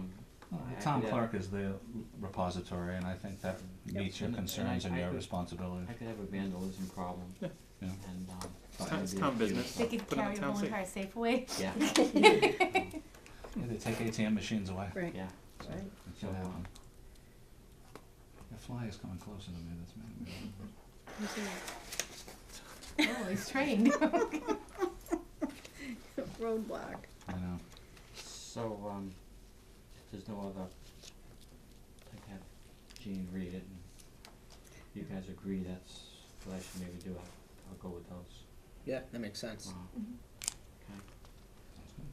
Well, I- the town yeah. clerk is the repository, and I think that meets your And I- concerns and I your could- responsibility. I could have a vandalism problem, Yeah. Yeah. and, It's maybe town a few- business. They could Put it in carry the your town whole safe. entire safe away. Yeah. Yeah, they take ATM machines away. right, Yeah, right. so, It happen. fly is coming closer to me, that's me. Who's Oh, he's trained. that? Roadblock. I know. So, if there's no other, I'd have Jean read it, and you guys agree that's what I should maybe do, I'll go with those. Yeah, that makes sense. Mhm. Okay. Sounds good.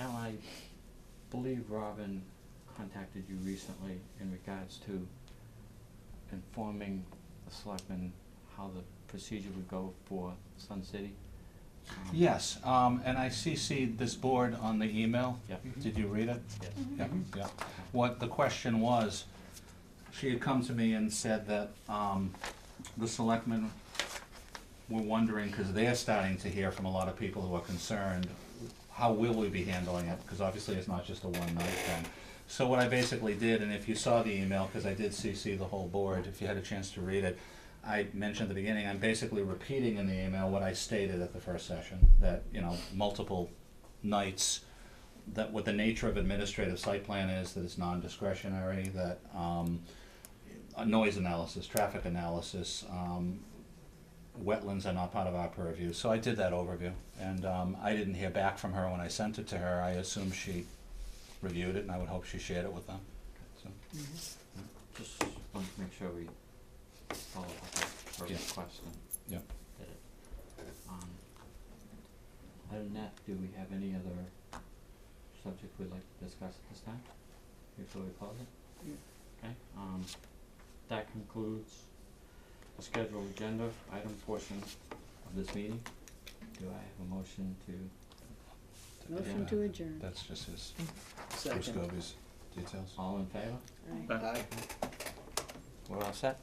Al, I believe Robin contacted you recently in regards to informing the selectmen how the procedure would go for Sun City. Yes, and I CC'd this board on the email. Yep. Did you read it? Yes. Yeah, yeah. What the question was, she had come to me and said that, the selectmen were wondering, cause they're starting to hear from a lot of people who are concerned, how will we be handling it? Cause obviously it's not just a one night thing. So what I basically did, and if you saw the email, cause I did CC the whole board, if you had a chance to read it, I mentioned at the beginning, I'm basically repeating in the email what I stated at the first session, that, you know, multiple nights, that what the nature of administrative site plan is, that it's non-discretionary, that, a noise analysis, traffic analysis, wetlands are not part of our purview, so I did that overview, and, I didn't hear back from her when I sent it to her, I assumed she reviewed it, and I would hope she shared it with them, so. Just wanted to make sure we follow up with her Yeah. request and Yeah. did it. Other than that, do we have any other subject we'd like to discuss at this time, before we close it? Okay, that concludes the scheduled agenda item portion of this meeting. Do I have a motion to, Motion to adjourn. That's just his, Bruce Second. Goby's details. all in favor? Aye. Aye. We're all set?